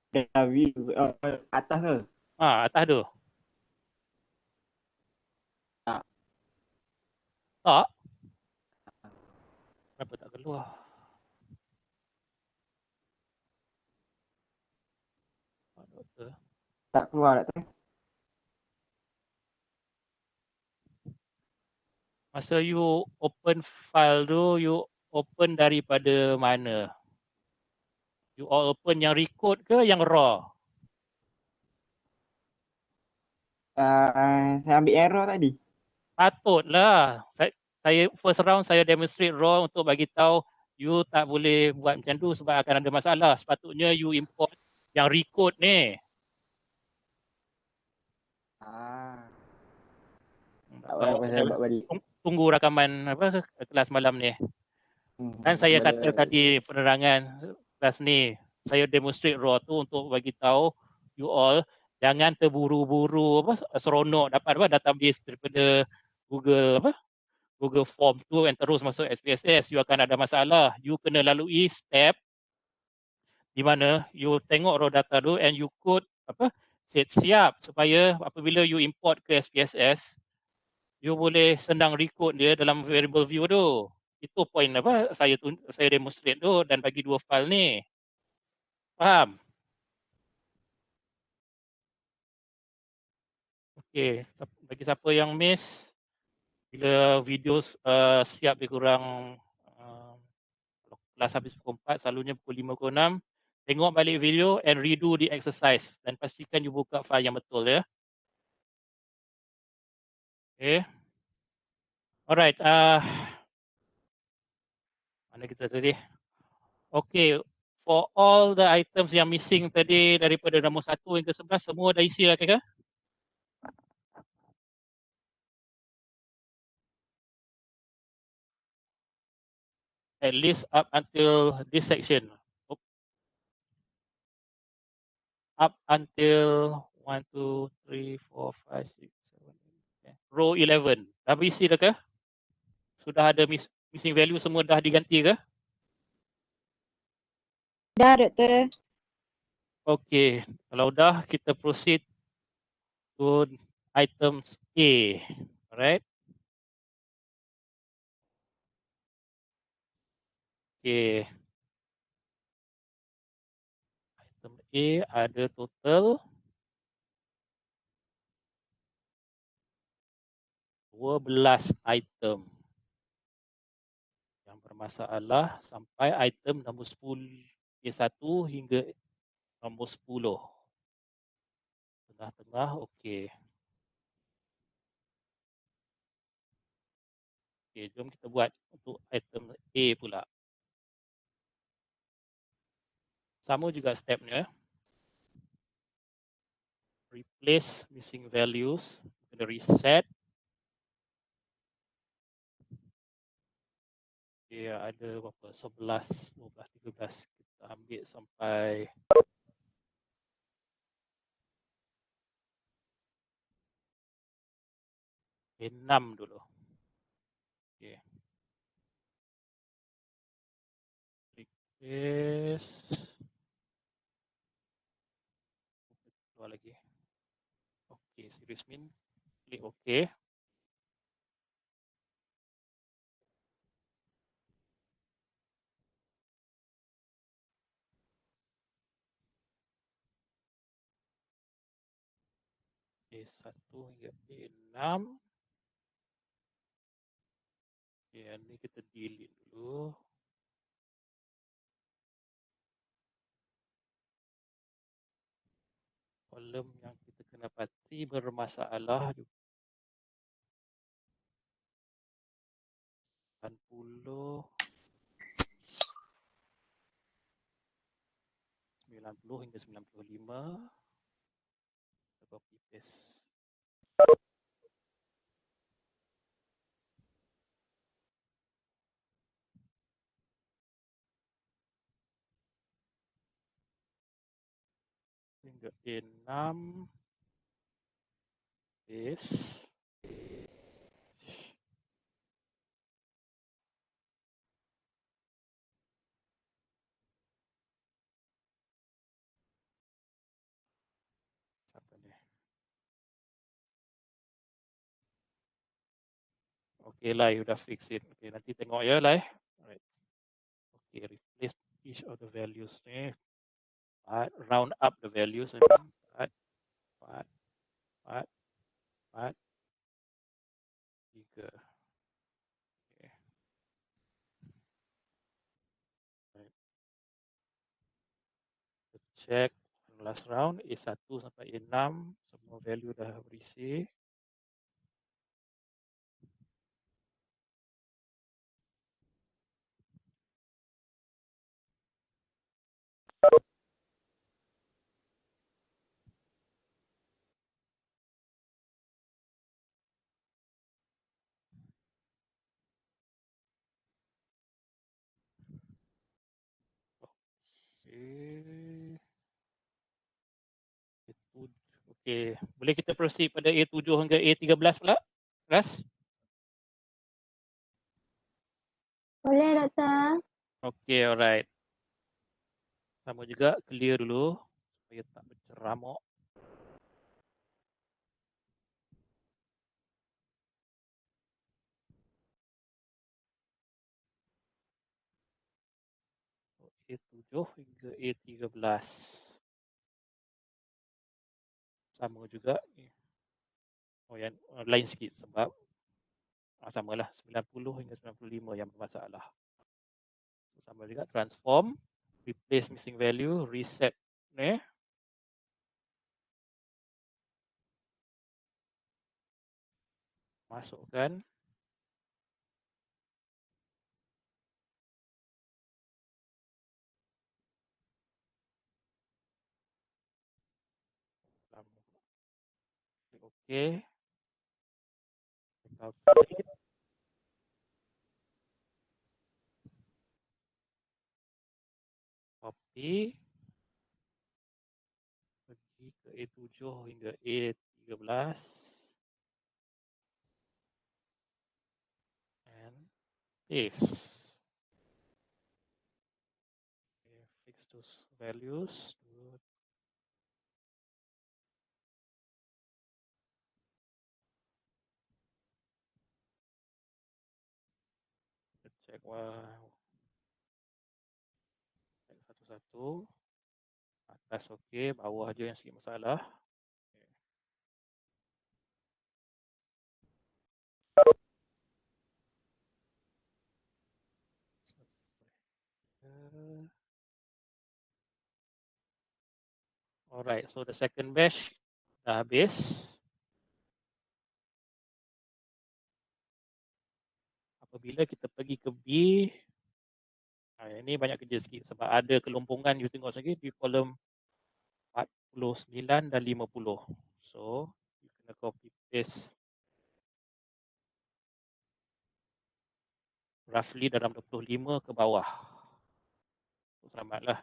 Data view atas tu. Atas tu. Tak. Tak? Kenapa tak keluar? Doktor. Tak keluar doktor. Masa you open file tu, you open daripada mana? You all open yang record ke yang raw? Saya ambil error tadi. Patutlah. Saya first round saya demonstrate raw untuk bagi tahu you tak boleh buat macam tu sebab akan ada masalah. Sepatutnya you import yang record ni. Tak apa saya buat balik. Tunggu rakaman apa kelas malam ni. Kan saya kata tadi penerangan kelas ni, saya demonstrate raw tu untuk bagi tahu you all jangan terburu-buru apa seronok dapat apa database daripada Google Form tu and terus masuk SPSS, you akan ada masalah. You kena lalui step di mana you tengok raw data tu and you code set siap supaya apabila you import ke SPSS, you boleh senang recode dia dalam variable view tu. Itu point apa saya demonstrate tu dan bagi dua file ni. Faham? Okey, bagi siapa yang miss, bila video siap lebih kurang kelas habis pukul 4, selalunya pukul 5, pukul 6, tengok balik video and redo the exercise dan pastikan you buka file yang betul ya. Okay. Alright, mana kita tadi? Okay, for all the items yang missing tadi daripada nombor 1 hingga 11, semua dah isi lah ke? at least up until this section. Up until 1, 2, 3, 4, 5, 6, 7, 8, 10. Row 11. Dah berisi dah ke? Sudah ada missing value semua dah diganti ke? Dah, Doktor. Okay. Kalau dah, kita proceed to items A. Alright. Okay. Item A ada total 12 item yang bermasalah sampai item nombor 10, A1 hingga nombor 10. Tengah-tengah, okey. Okey, jom kita buat untuk item A pula. Sama juga stepnya. Replace missing values. Kita reset. Okay, ada berapa? 11, 12, 13. Kita ambil sampai 6 dulu. Okay. Replace. Dua lagi. Okay, series min. Klik okay. A1 hingga A6. Okay, ini kita delete dulu. Kolom yang kita kena pasti bermasalah juga. 80, 90 hingga 95. Kita copy paste. Hingga E6. Paste. Siapa ni? Okay lah, you dah fix it. Okay, nanti tengok ya lah. Alright. Okay, replace each of the values ni. Round up the values. 4, 4, 4, 4, 3. Okay. Right. Check last round A1 sampai A6 semua value dah berisi. Okay. Okay, boleh kita proceed pada A7 hingga A13 pula? Ras? Boleh, Doktor. Okay, alright. Sama juga, clear dulu supaya tak berceramuk. A7 hingga A13. Sama juga. Oh, yang lain sikit sebab samalah 90 hingga 95 yang bermasalah. Sama juga transform, replace missing value, reset ni. Masukkan. Okay. Calculate. Copy. Pergi ke A7 hingga A13. And paste. Okay, fix those values. Check check satu-satu. Atas okey, bawah je yang sikit masalah. Alright, so the second batch dah habis. Apabila kita pergi ke B, ini banyak kerja sikit sebab ada kelompongan you tengok lagi di kolom 49 dan 50. So, you kena copy paste roughly dalam 25 ke bawah. So, selamatlah.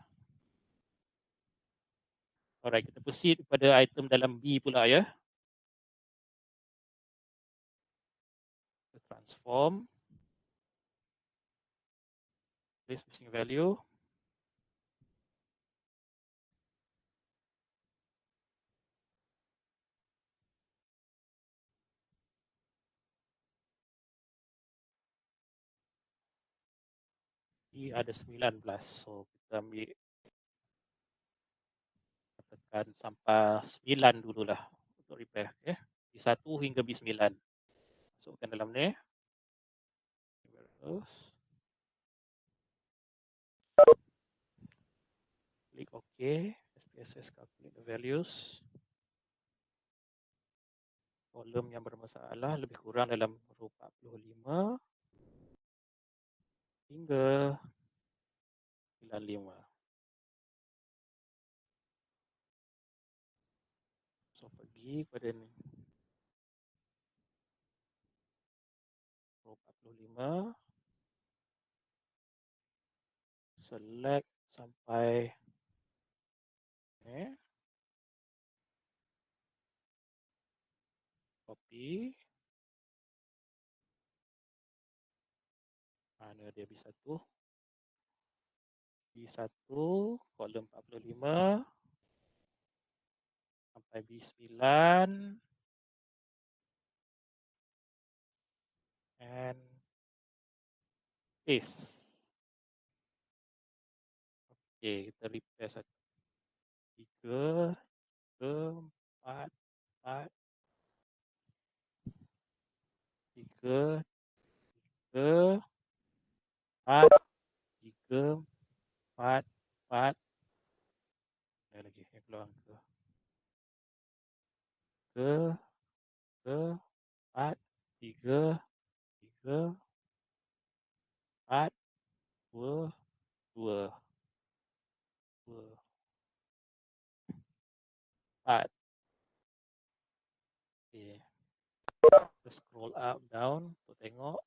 Alright, kita proceed pada item dalam B pula ya. Transform. Place missing value. B ada 19. So, kita ambil tekan sampai 9 dululah untuk repair. Okay. B1 hingga B9. Masukkan dalam ni. Klik OK. SPSS calculate the values. Kolom yang bermasalah lebih kurang dalam row 45 hingga 95. So pergi pada ni. Row 45. Select sampai copy. Mana dia B1? B1 kolom 45 sampai B9 and paste. Okey, kita repair satu. 3 ke 4 4 3 ke 4 3 4 4 ada lagi yang keluar ke 4 3 3 4 2 2 2 4. Okey. Kita scroll up down untuk tengok.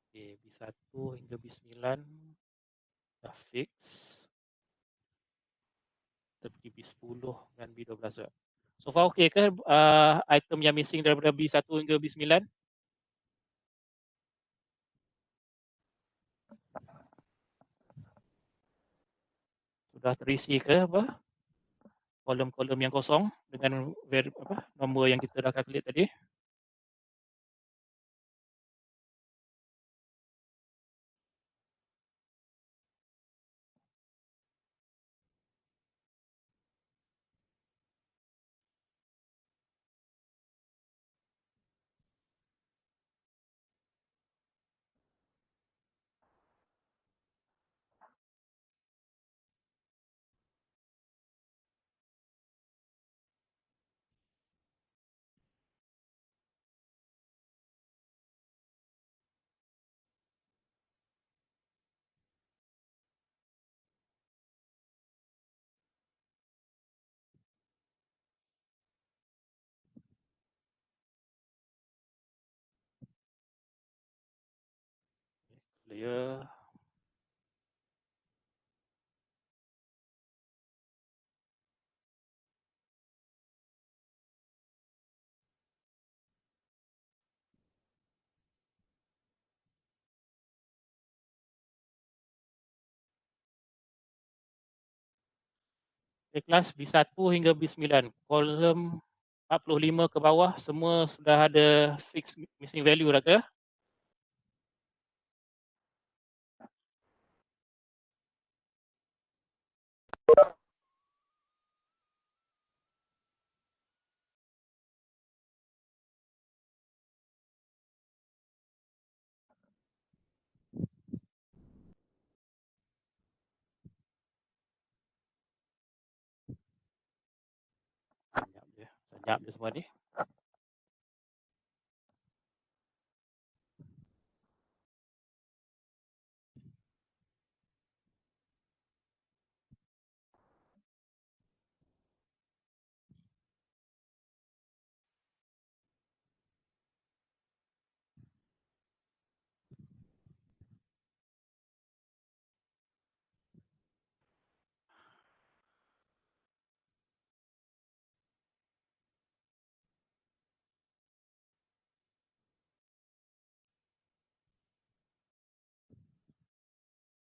Okey, B1 hingga B9 dah fix. Kita pergi B10 dan B12. So far okey ke item yang missing daripada B1 hingga B9? Sudah terisi ke apa? Kolom-kolom yang kosong dengan nombor yang kita dah calculate tadi? clear. Kelas B1 hingga B9, kolom 45 ke bawah semua sudah ada fixed missing value dah ke? Senyap je semua ni.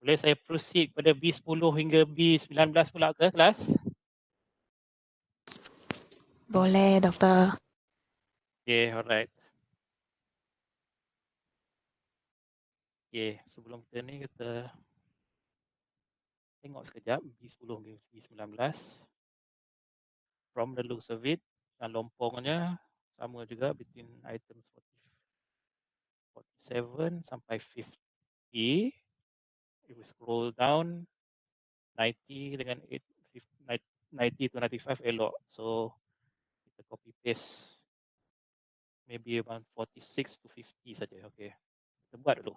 Boleh saya proceed pada B10 hingga B19 pula ke kelas? Boleh, Doktor. Okay, alright. Okay, sebelum kita ni kita tengok sekejap B10 hingga B19. From the looks of it, dan lompongnya sama juga between items 47 sampai 50. If we scroll down, 90 dengan 90 to 95 elok. So kita copy paste maybe around 46 to 50 saja. Okay. Kita buat dulu.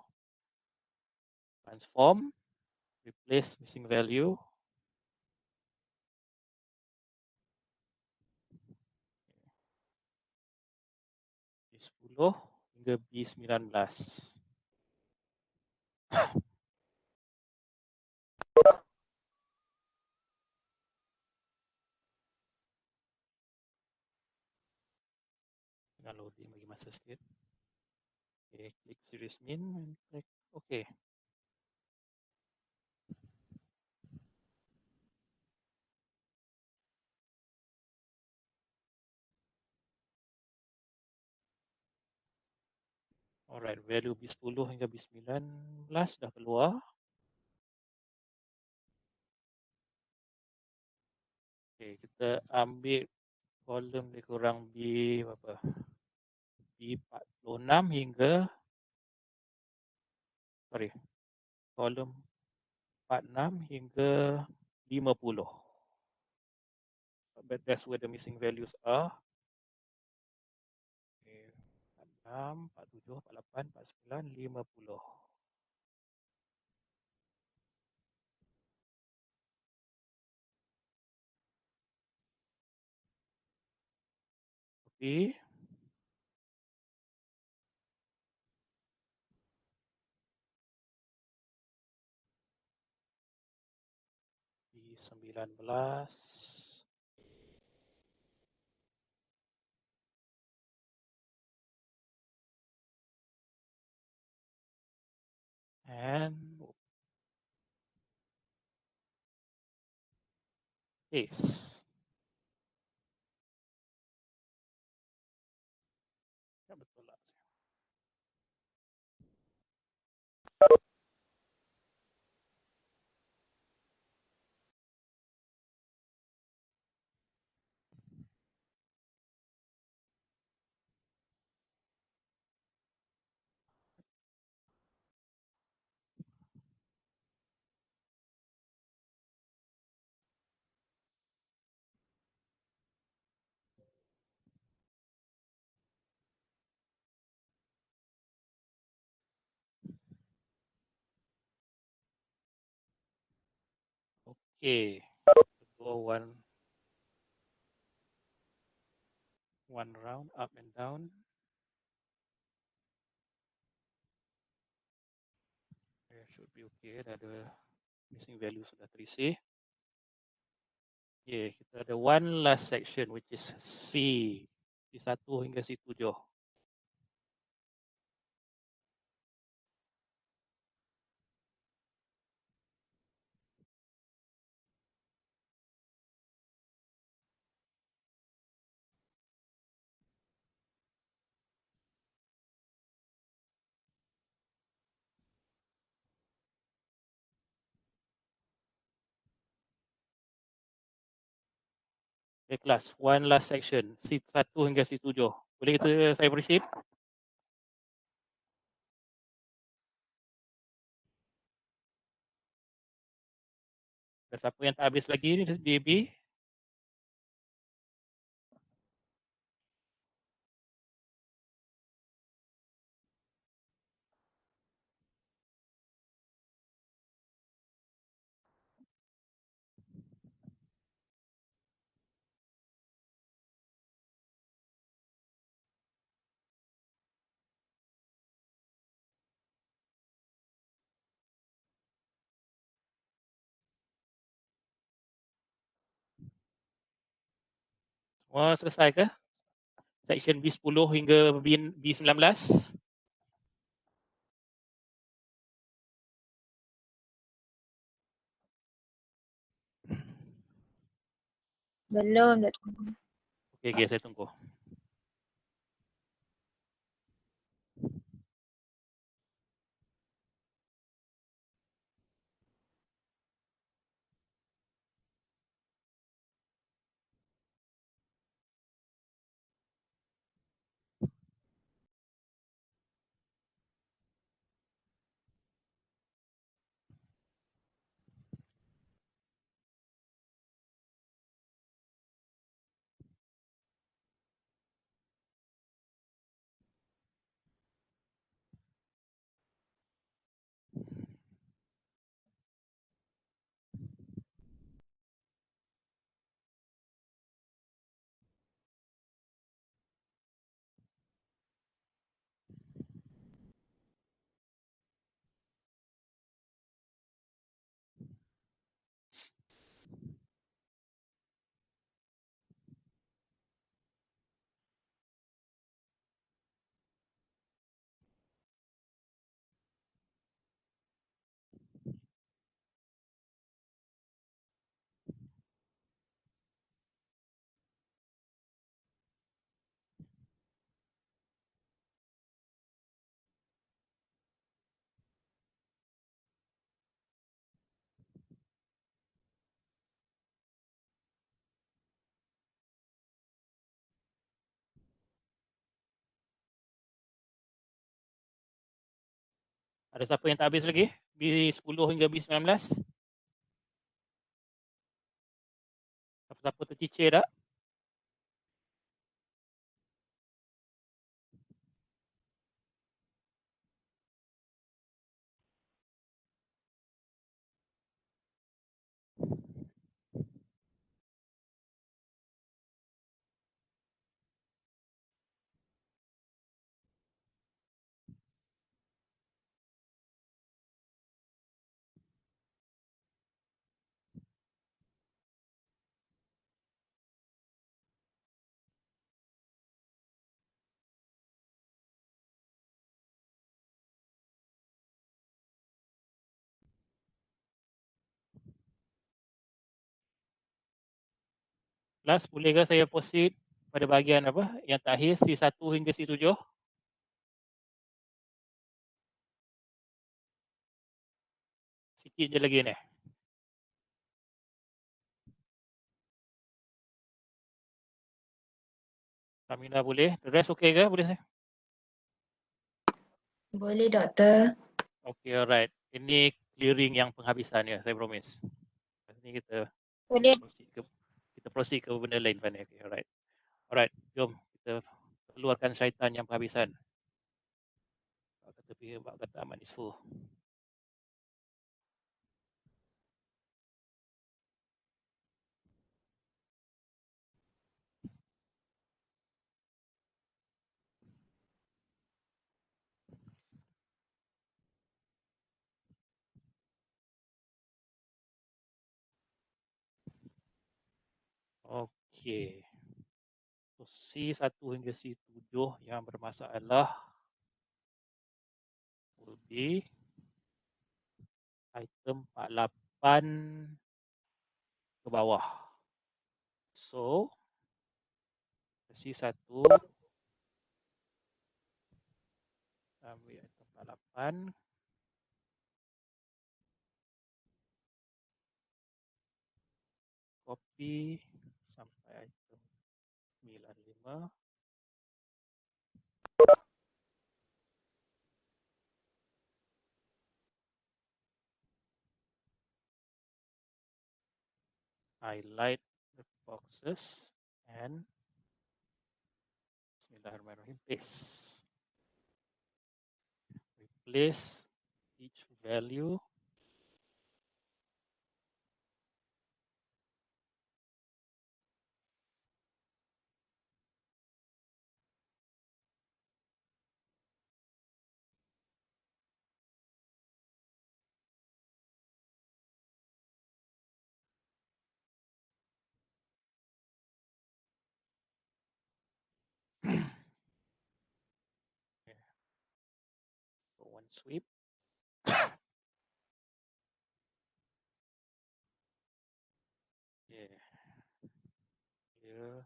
Transform, replace missing value. B10 hingga B19. Dengan loading bagi masa sikit. Okay, klik series min and klik okay. Alright, value B10 hingga B19 dah keluar. Okay, kita ambil kolom lebih kurang B berapa? B46 hingga kolom 46 hingga 50. But that's where the missing values are. Okay. 46, 47, 48, 49, 50. Okay. B19. And paste. Ya, betul lah. Okay. Go one round up and down. should be okay. Dah ada missing value sudah terisi. Okay, kita ada one last section which is C. C1 hingga C7. Okay, kelas. One last section. C1 hingga C7. Boleh saya berisi? Dan siapa yang tak habis lagi ni, BB? Semua selesai ke? Section B10 hingga B19. Belum, Doktor. Okay, saya tunggu. Ada siapa yang tak habis lagi? B10 hingga B19. Siapa-siapa tercicir tak? Last, bolehkah saya proceed pada bahagian apa? Yang terakhir C1 hingga C7. Sikit je lagi ni. Kamina boleh? The rest okay ke? Boleh saya? Boleh, Doktor. Okay, alright. Ini clearing yang penghabisan ya, saya promise. Lepas ni kita Boleh. proceed ke benda lain. Okay, alright. Alright, jom kita keluarkan syaitan yang penghabisan. Bak kata amat nisfu. Okay. So, C1 hingga C7 yang bermasalah will be item 48 ke bawah. So, C1 ambil item 48. Copy sampai item 95. Highlight the boxes and Bismillahirrahmanirrahim, paste. Replace each value for one sweep. Yeah. Here.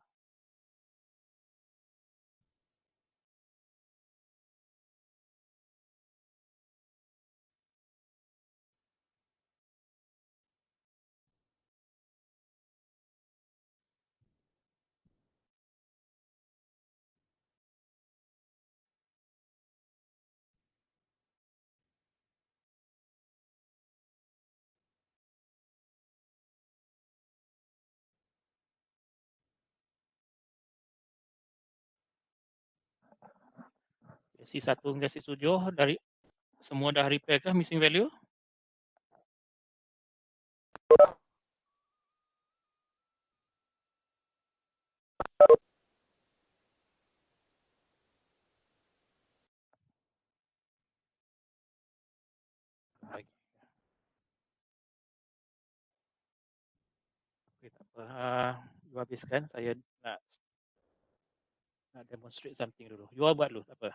C1 hingga C7 dari semua dah repair kah missing value? Lagi. Okay, tak apa. You habiskan, saya nak demonstrate something dulu. You all buat dulu, tak apa.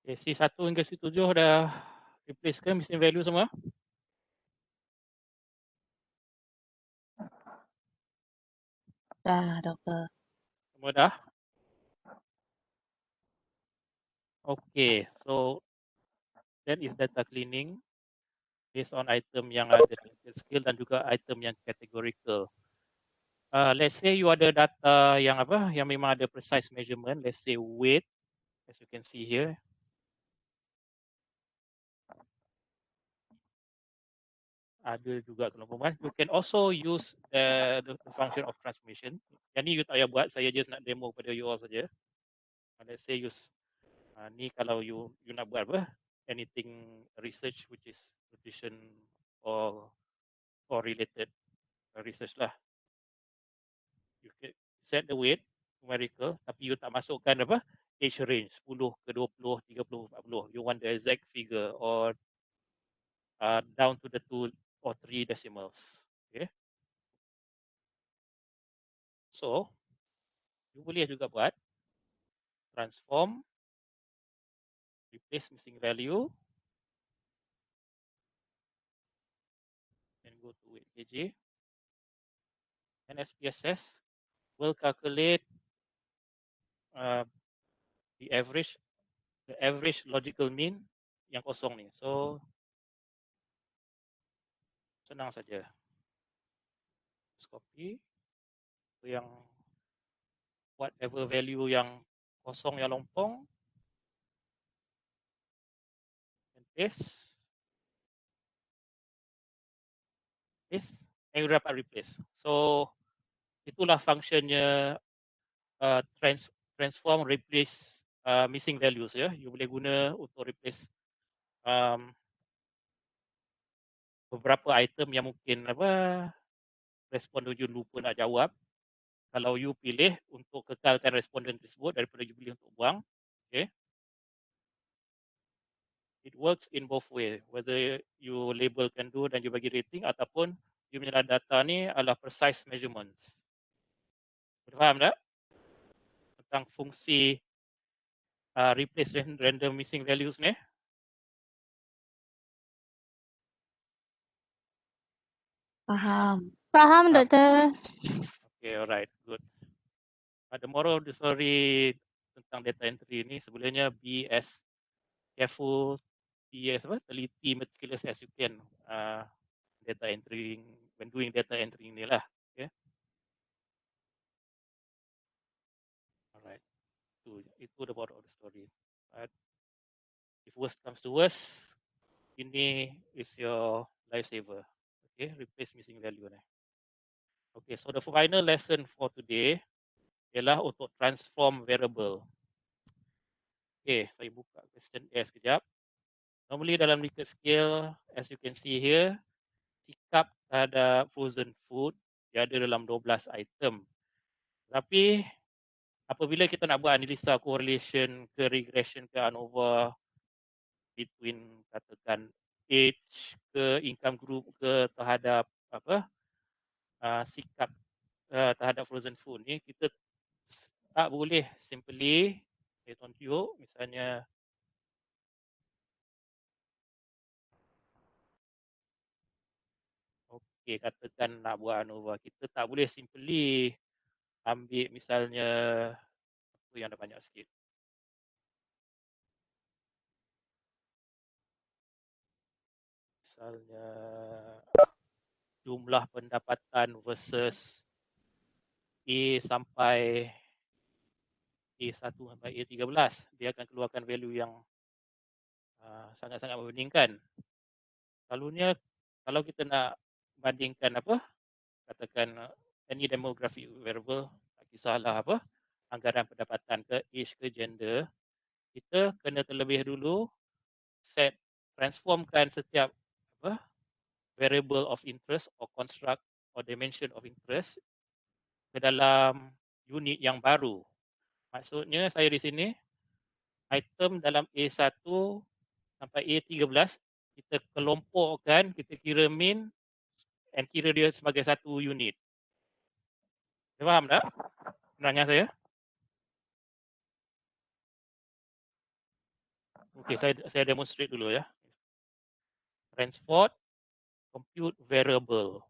Okay, C1 hingga C7 dah replace ke missing value semua? Dah, doktor. Semua dah? Okay, so that is data cleaning based on item yang ada skill dan juga item yang categorical. Let's say you ada data yang apa, yang memang ada precise measurement. Let's say weight, as you can see here. ada juga kelompokan. You can also use the function of transformation. Yang ni you tak payah buat, saya just nak demo pada you all saja. Let's say use ni kalau you nak buat apa? Anything research which is nutrition or related research lah. You can set the weight numerical, tapi you tak masukkan apa? Age range 10 ke 20, 30, 40. You want the exact figure or down to the 2 or 3 decimals. Okay. So, you boleh juga buat transform, replace missing value, and go to weight kg. And SPSS will calculate the average logical mean yang kosong ni. So, senang saja. Just copy yang whatever value yang kosong yang lompong, and paste, and you dapat replace. So itulah functionnya transform, replace missing values ya. You boleh guna untuk replace beberapa item yang mungkin respondent you lupa nak jawab. Kalau you pilih untuk kekalkan responden tersebut daripada you pilih untuk buang, okay. It works in both way, whether you labelkan dulu dan you bagi rating ataupun you punya data ni adalah precise measurements. Faham tak? Tentang fungsi replace random missing values ni. Faham. Faham, Doktor. Okay, alright, good. The moral of the story tentang data entry ni sebenarnya be as careful, be as teliti, meticulous as you can data entering, when doing data entry ni lah. Okay. Alright, itu the moral of the story. But if worst comes to worst, ini is your lifesaver. Okay, replace missing value ni. Okay, so the final lesson for today ialah untuk transform variable. Okay, saya buka question A sekejap. Normally dalam Likert scale, as you can see here, sikap terhadap frozen food dia ada dalam 12 item. Tapi apabila kita nak buat analisa correlation ke regression ke ANOVA between katakan age ke income group ke terhadap sikap terhadap frozen food ni, kita tak boleh simply saya tunjuk misalnya okey, katakan nak buat ANOVA, kita tak boleh simply ambil misalnya apa yang dah banyak sikit. Misalnya jumlah pendapatan versus A sampai A1 sampai A13, dia akan keluarkan value yang sangat-sangat membandingkan. Selalunya kalau kita nak bandingkan katakan any demographic variable, tak kisahlah anggaran pendapatan ke age ke gender, kita kena terlebih dulu transformkan setiap variable of interest or construct or dimension of interest ke dalam unit yang baru. Maksudnya saya di sini item dalam A1 sampai A13 kita kelompokkan, kita kira mean and kira dia sebagai satu unit. Saya faham tak penerangan saya? Okey, saya demonstrate dulu ya. Transform compute variable.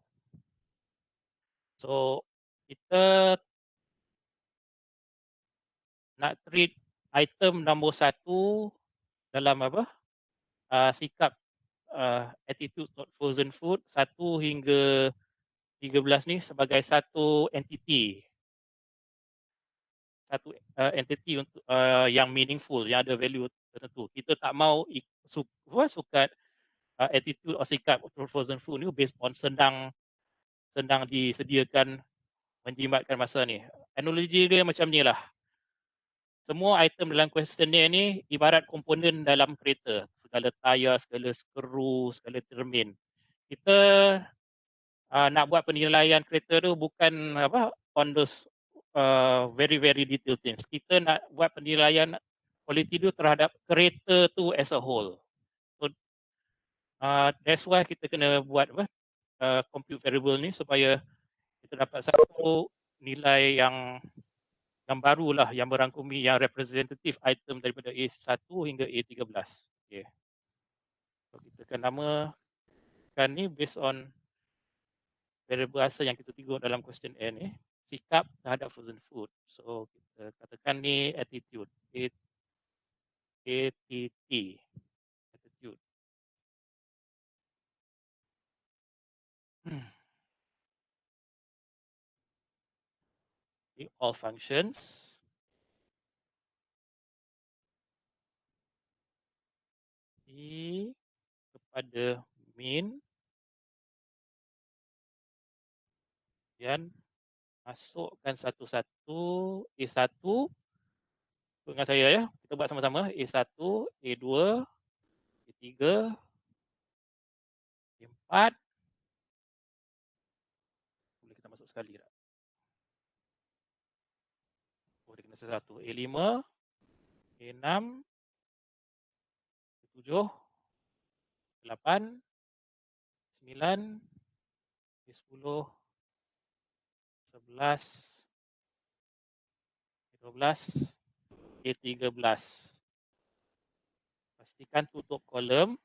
So kita nak treat item nombor 1 dalam sikap attitude toward frozen food 1 hingga 13 ni sebagai satu entity. Satu entity untuk yang meaningful, yang ada value tertentu. Kita tak mau sukat attitude or sikap frozen food ni based on senang disediakan, menjimatkan masa ni. Analogi dia macam ni lah. Semua item dalam questionnaire ni ibarat komponen dalam kereta. Segala tayar, segala skru, segala cermin. Kita nak buat penilaian kereta tu bukan on those very detailed things. Kita nak buat penilaian quality tu terhadap kereta tu as a whole. So that's why kita kena buat compute variable ni supaya kita dapat satu nilai yang baru lah, yang merangkumi yang representative item daripada A1 hingga A13. Okay. So kita akan namakan ni based on variable asal yang kita tengok dalam questionnaire ni, sikap terhadap frozen food. So kita katakan ni attitude, ATT, attitude. Okay, all functions. Kepada min, dan masukkan satu-satu A1 dengan saya ya. Kita buat sama-sama A1, A2, A3, A4. Boleh kita masuk sekali tak? Boleh kena satu. A5, A6, A7, A8, A9, A10, A11, A12, A13. Pastikan tutup kolom.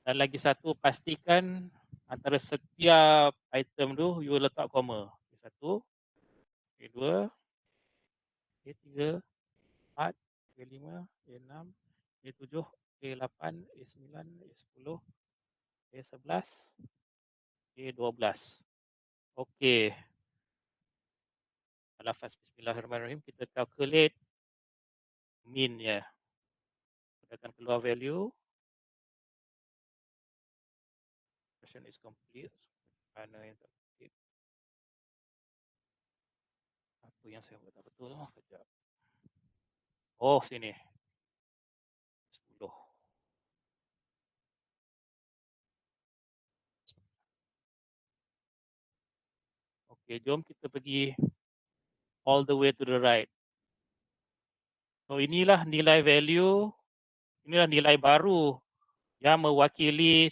Dan lagi satu, pastikan antara setiap item tu you letak koma. A1, A2, A3, A4, A5, A6, A7, A8, A9, A10, A11, A12. Okey. Lafaz bismillahirrahmanirrahim, kita calculate min-nya. Kita akan keluar value. Question is complete. Mana yang tak complete? Apa yang saya buat tak betul? Sekejap. Oh, sini. 10. Okey, jom kita pergi all the way to the right. So inilah nilai value, inilah nilai baru yang mewakili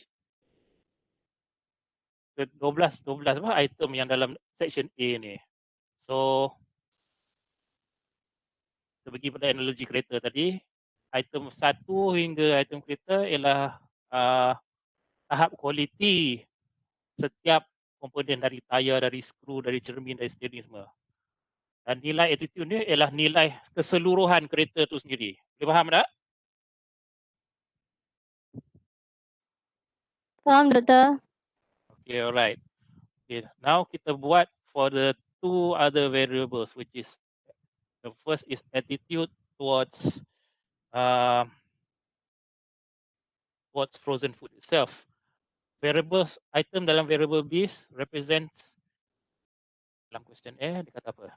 12 item yang dalam section A ni. So kita pergi pada analogi kereta tadi, item 1 hingga item kereta ialah tahap kualiti setiap komponen, dari tayar, dari skru, dari cermin, dari steering semua. Dan nilai attitude ni ialah nilai keseluruhan kereta tu sendiri. Boleh faham tak? Faham, Doktor? Okay, alright. Okay, now kita buat for the two other variables, which is the first is attitude towards frozen food itself. Variables item dalam variable B represents dalam question A dia kata apa?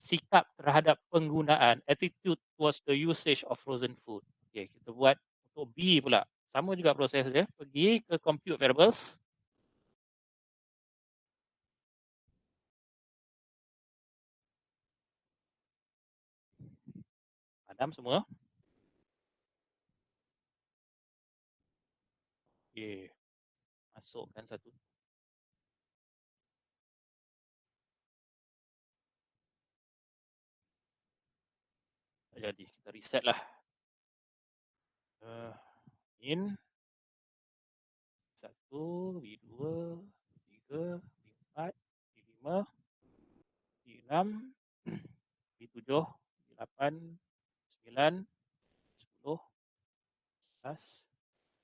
Sikap terhadap penggunaan, attitude towards the usage of frozen food. Okay, kita buat untuk B pula. Sama juga proses dia. Pergi ke compute variables. Padam semua. Okay. Masukkan satu. Tak jadi. Kita reset lah. In. 1, B2, B3, B4, B5, B6, B7, B8, B9, 10, 11,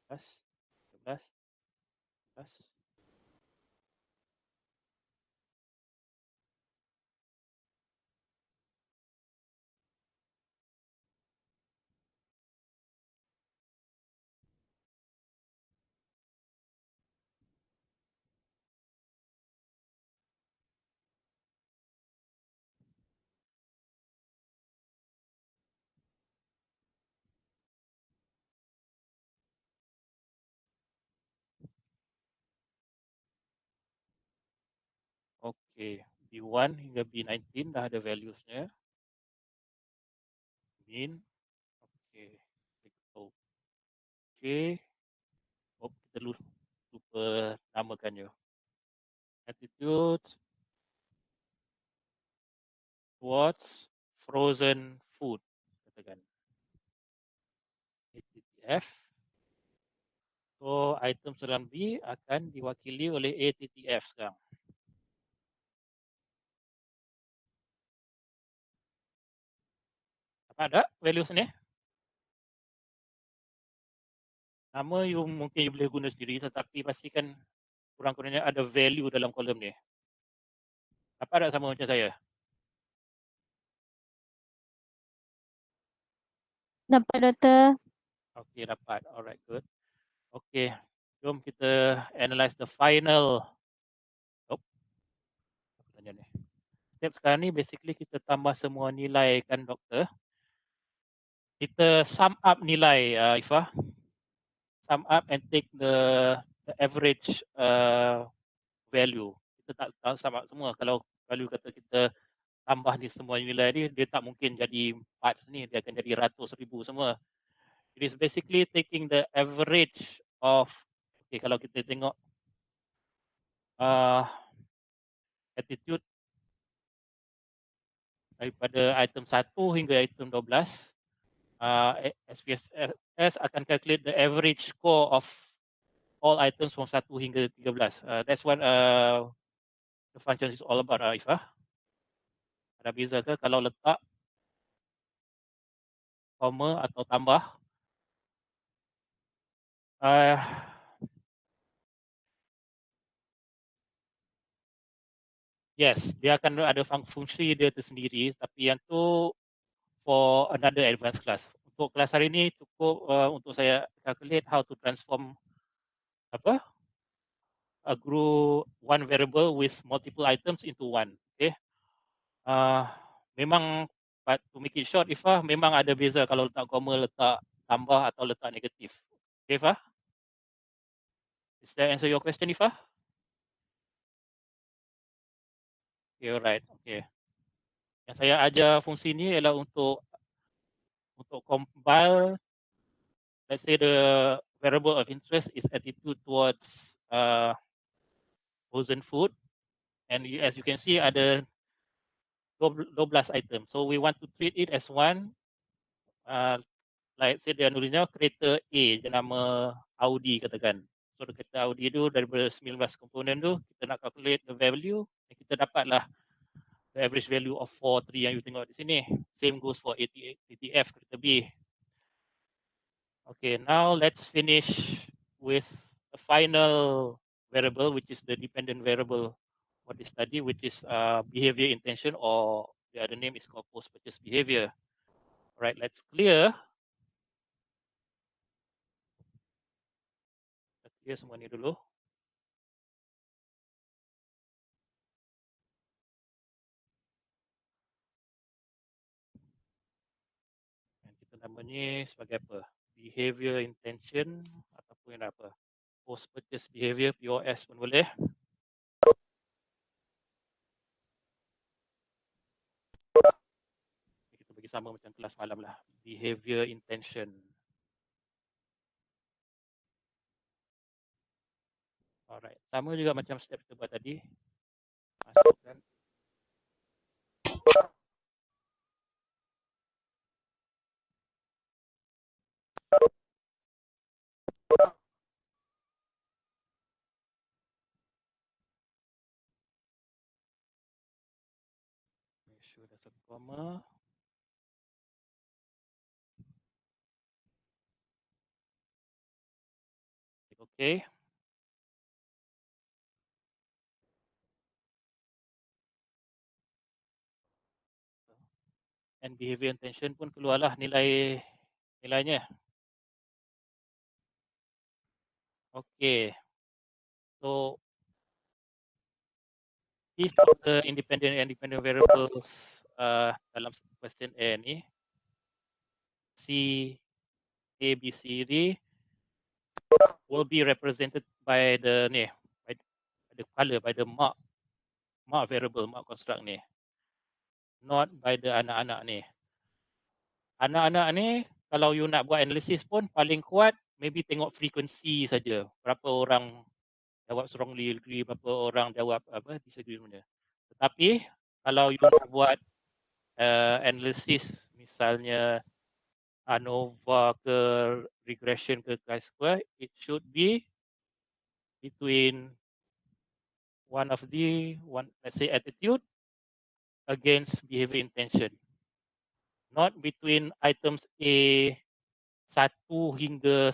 12, 13, Okay, B1 hingga B19 dah ada values-nya. Min. Okay, klik OK. Oh, kita lupa namakannya. Attitude towards frozen food, katakan. ATTF. So, item selang B akan diwakili oleh ATTF sekarang. Apa ada values ni? Nama you mungkin you boleh guna sendiri, tetapi pastikan kurang-kurangnya ada value dalam kolom ni. Apa ada sama macam saya? Dapat, Doktor. Okay, dapat. Alright, good. Okay, jom kita analyze the final. Apa tanya ni? Step sekarang ni basically kita tambah semua nilai kan, Doktor. Kita sum up nilai, Ifah. Sum up and take the average value. Kita tak sum up semua. Kalau value kata kita tambah ni semua nilai ni, dia tak mungkin jadi 4 ni, dia akan jadi ratus ribu semua. It is basically taking the average of, okay, kalau kita tengok attitude daripada item 1 hingga item 12, SPSS akan calculate the average score of all items from 1 hingga 13. That's what the function is all about, Ifah. Ada beza ke kalau letak koma atau tambah? Yes, dia akan ada fungsi dia tersendiri, tapi yang tu for another advanced class. Untuk kelas hari ini cukup untuk saya calculate how to transform a group one variable with multiple items into one. Okay. Memang to make it short, Ifah, memang ada beza kalau letak koma, letak tambah atau letak negatif. Okay, Ifah? Does that answer your question, Ifah? Okay, alright. Okay. Yang saya ajar fungsi ni ialah untuk compile, let's say the variable of interest is attitude towards frozen food, and as you can see ada 12 item. So we want to treat it as one. Like say dia nulisnya kereta A, dia nama Audi katakan. So kereta Audi tu daripada 19 komponen tu, kita nak calculate the value, dan kita dapatlah the average value of 43 yang you tengok di sini. Same goes for ATF kereta B. Okay, now let's finish with the final variable, which is the dependent variable for this study, which is behavior intention, or the other name is called post-purchase behavior. Alright, let's clear. Let's clear semua ni dulu. Dan kita namanya sebagai apa? Behavior intention ataupun apa? Post-purchase behavior, POS pun boleh. Kita bagi sama macam kelas malam lah. Behavior intention. Alright, sama juga macam step kita buat tadi. Masukkan make sure there's a comma. Click OK. And behavior intention pun keluarlah nilainya. Okay. So these are the independent variables dalam question A ni. C, A, B, C, D will be represented by the color, by the mark mark variable, mark construct ni. Not by the anak-anak ni. Anak-anak ni kalau you nak buat analisis pun paling kuat maybe tengok frekuensi saja. Berapa orang jawab strongly agree, berapa orang jawab disagree benda. Tetapi kalau you nak buat analisis misalnya ANOVA ke regression ke chi-square, it should be between let's say attitude against behavior intention. Not between items A 1 hingga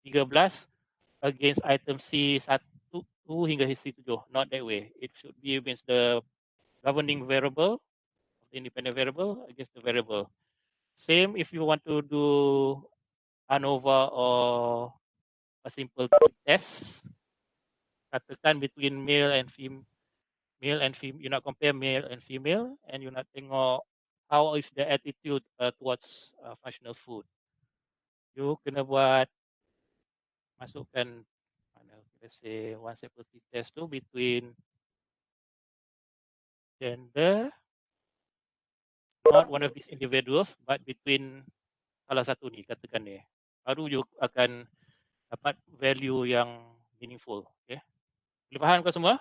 13 against item C 1 hingga C7. Not that way. It should be against the governing variable, the independent variable against the variable. Same if you want to do ANOVA or a simple test. Katakan between male and female, you nak compare male and female, and you nak tengok how is the attitude towards functional food. You kena buat masukkan let's say one sample test tu between gender, not one of these individuals, but between salah satu ni, katakan ni. Baru you akan dapat value yang meaningful. Okay. Boleh faham kau semua?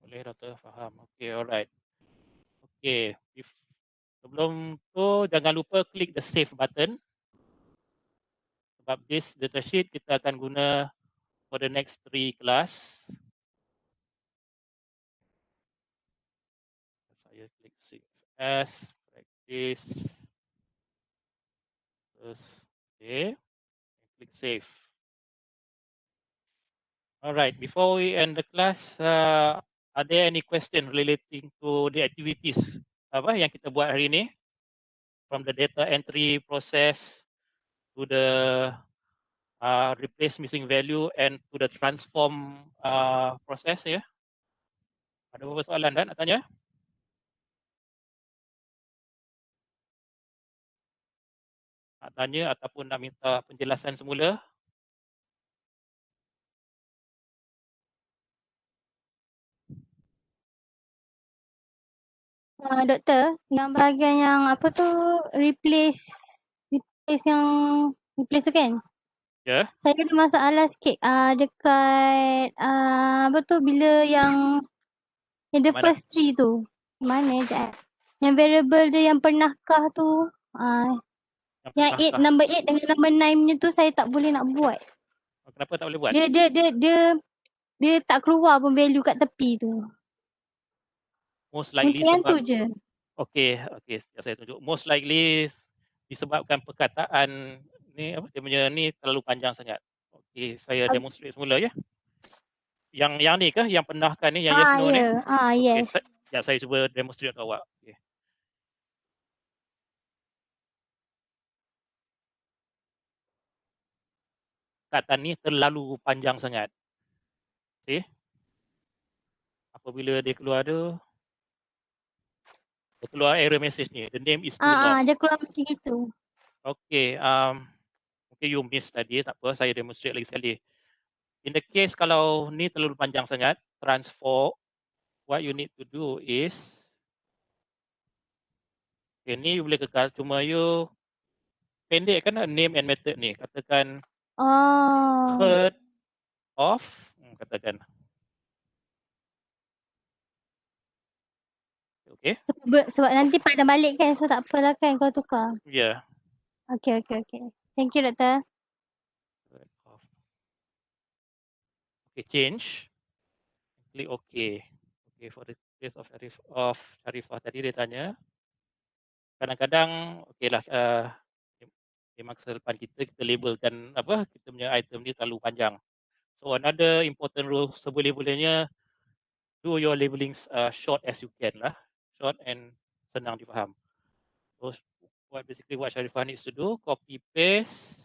Boleh doktor, faham. Okay, alright. Okay, sebelum tu jangan lupa klik the save button. Sebab this data sheet kita akan guna for the next 3 class. Saya klik save as practice. Terus okay, klik save. Alright, before we end the class, are there any question relating to the activities yang kita buat hari ini? From the data entry process to the replace missing value and to the transform process ya. Ada beberapa soalan nak tanya? Nak tanya ataupun nak minta penjelasan semula? Doktor, yang bahagian yang apa tu replace tu kan? Ya. Saya ada masalah sikit dekat apa tu bila yang the Mana? first three tu. Mana sekejap. Yang variable dia yang pernahkah tu. Yang 8, number 8 dengan number 9 punya tu saya tak boleh nak buat. Kenapa tak boleh buat? Dia tak keluar pun value kat tepi tu. Most likely Mungkin yang tu je. Okay, saya tunjuk. Most likely disebabkan perkataan ni dia punya ni terlalu panjang sangat. Okay, saya demonstrate semula ya. Yang ni ke yang pernahkan ni yang yes no ni? Yes. Okay, saya cuba demonstrate kat awak. Okay. Perkataan ni terlalu panjang sangat. See? Apabila dia keluar tu, dia keluar error message ni. The name is too long. Dia keluar macam itu. Okay, mungkin you miss tadi, tak apa, saya demonstrate lagi sekali. In the case kalau ni terlalu panjang sangat, transform, what you need to do is, okay, ni you boleh kekal, cuma you pendekkan name and method ni. Katakan third of, katakan. Okay. Sebab nanti pada balik kan, so tak apalah kan kau tukar. Ya. Okay. Thank you, doktor. Okay, change. Klik OK. Okay, for the case of Sharifah tadi dia tanya. Kadang-kadang, okay lah, memang kesalahan kita labelkan kita punya item ni terlalu panjang. So another important rule seboleh-bolehnya, do your labelings short as you can lah. Short and senang difaham. So basically what Sharifah needs to do, copy paste.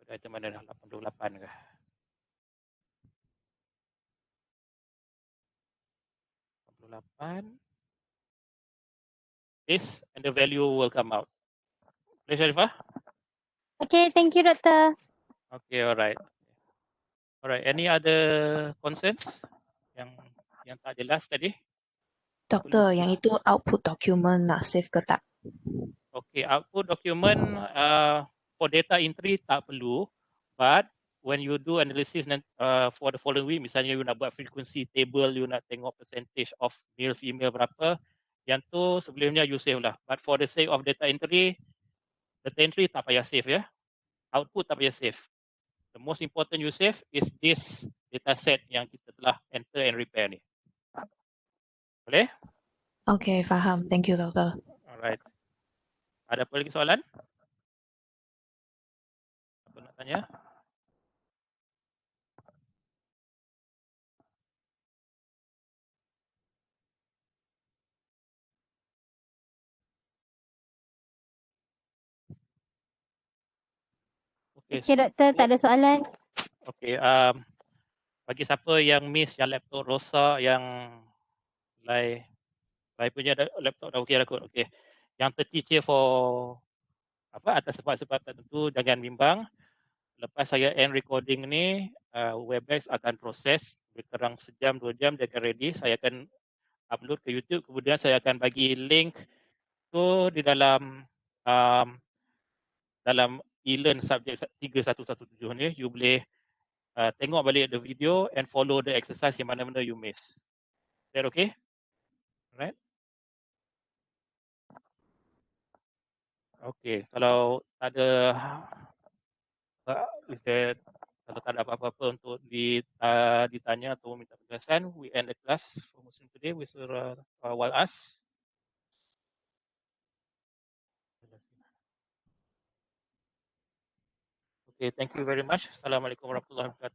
Item mana dah 88 ke? Paste and the value will come out. Boleh Sharifah? Okay, thank you doktor. Okay, alright. Alright, any other concerns yang tak jelas tadi? Doktor, yang itu output document nak save ke tak? Okay, output document for data entry tak perlu, but when you do analysis for the following week, misalnya you nak buat frequency table, you nak tengok percentage of male female berapa, yang tu sebelumnya you save lah. But for the sake of data entry tak payah save ya. Output tak payah save. The most important you save is this data set yang kita telah enter and repair ni. Boleh? Okay, faham. Thank you, doktor. Alright. Ada apa lagi soalan? Apa nak tanya? Okay, Okay doktor, tak ada soalan. Okay, bagi siapa yang miss yang laptop rosak, yang Lai punya laptop dah okey dah kot. Okay. Yang tercicir for atas sebab-sebab tertentu, jangan bimbang. Lepas saya end recording ni, Webex akan proses berkurang sejam, 2 jam, dia akan ready. Saya akan upload ke YouTube, kemudian saya akan bagi link tu di dalam e-learn subjek 3117 ni. You boleh tengok balik the video and follow the exercise yang mana-mana you miss. Is that okay? Alright. Okay, kalau ada kalau tak ada apa-apa untuk ditanya atau minta penjelasan, we end the class for Muslim today with Surah Wal-As. Okay, thank you very much. Assalamualaikum warahmatullahi wabarakatuh.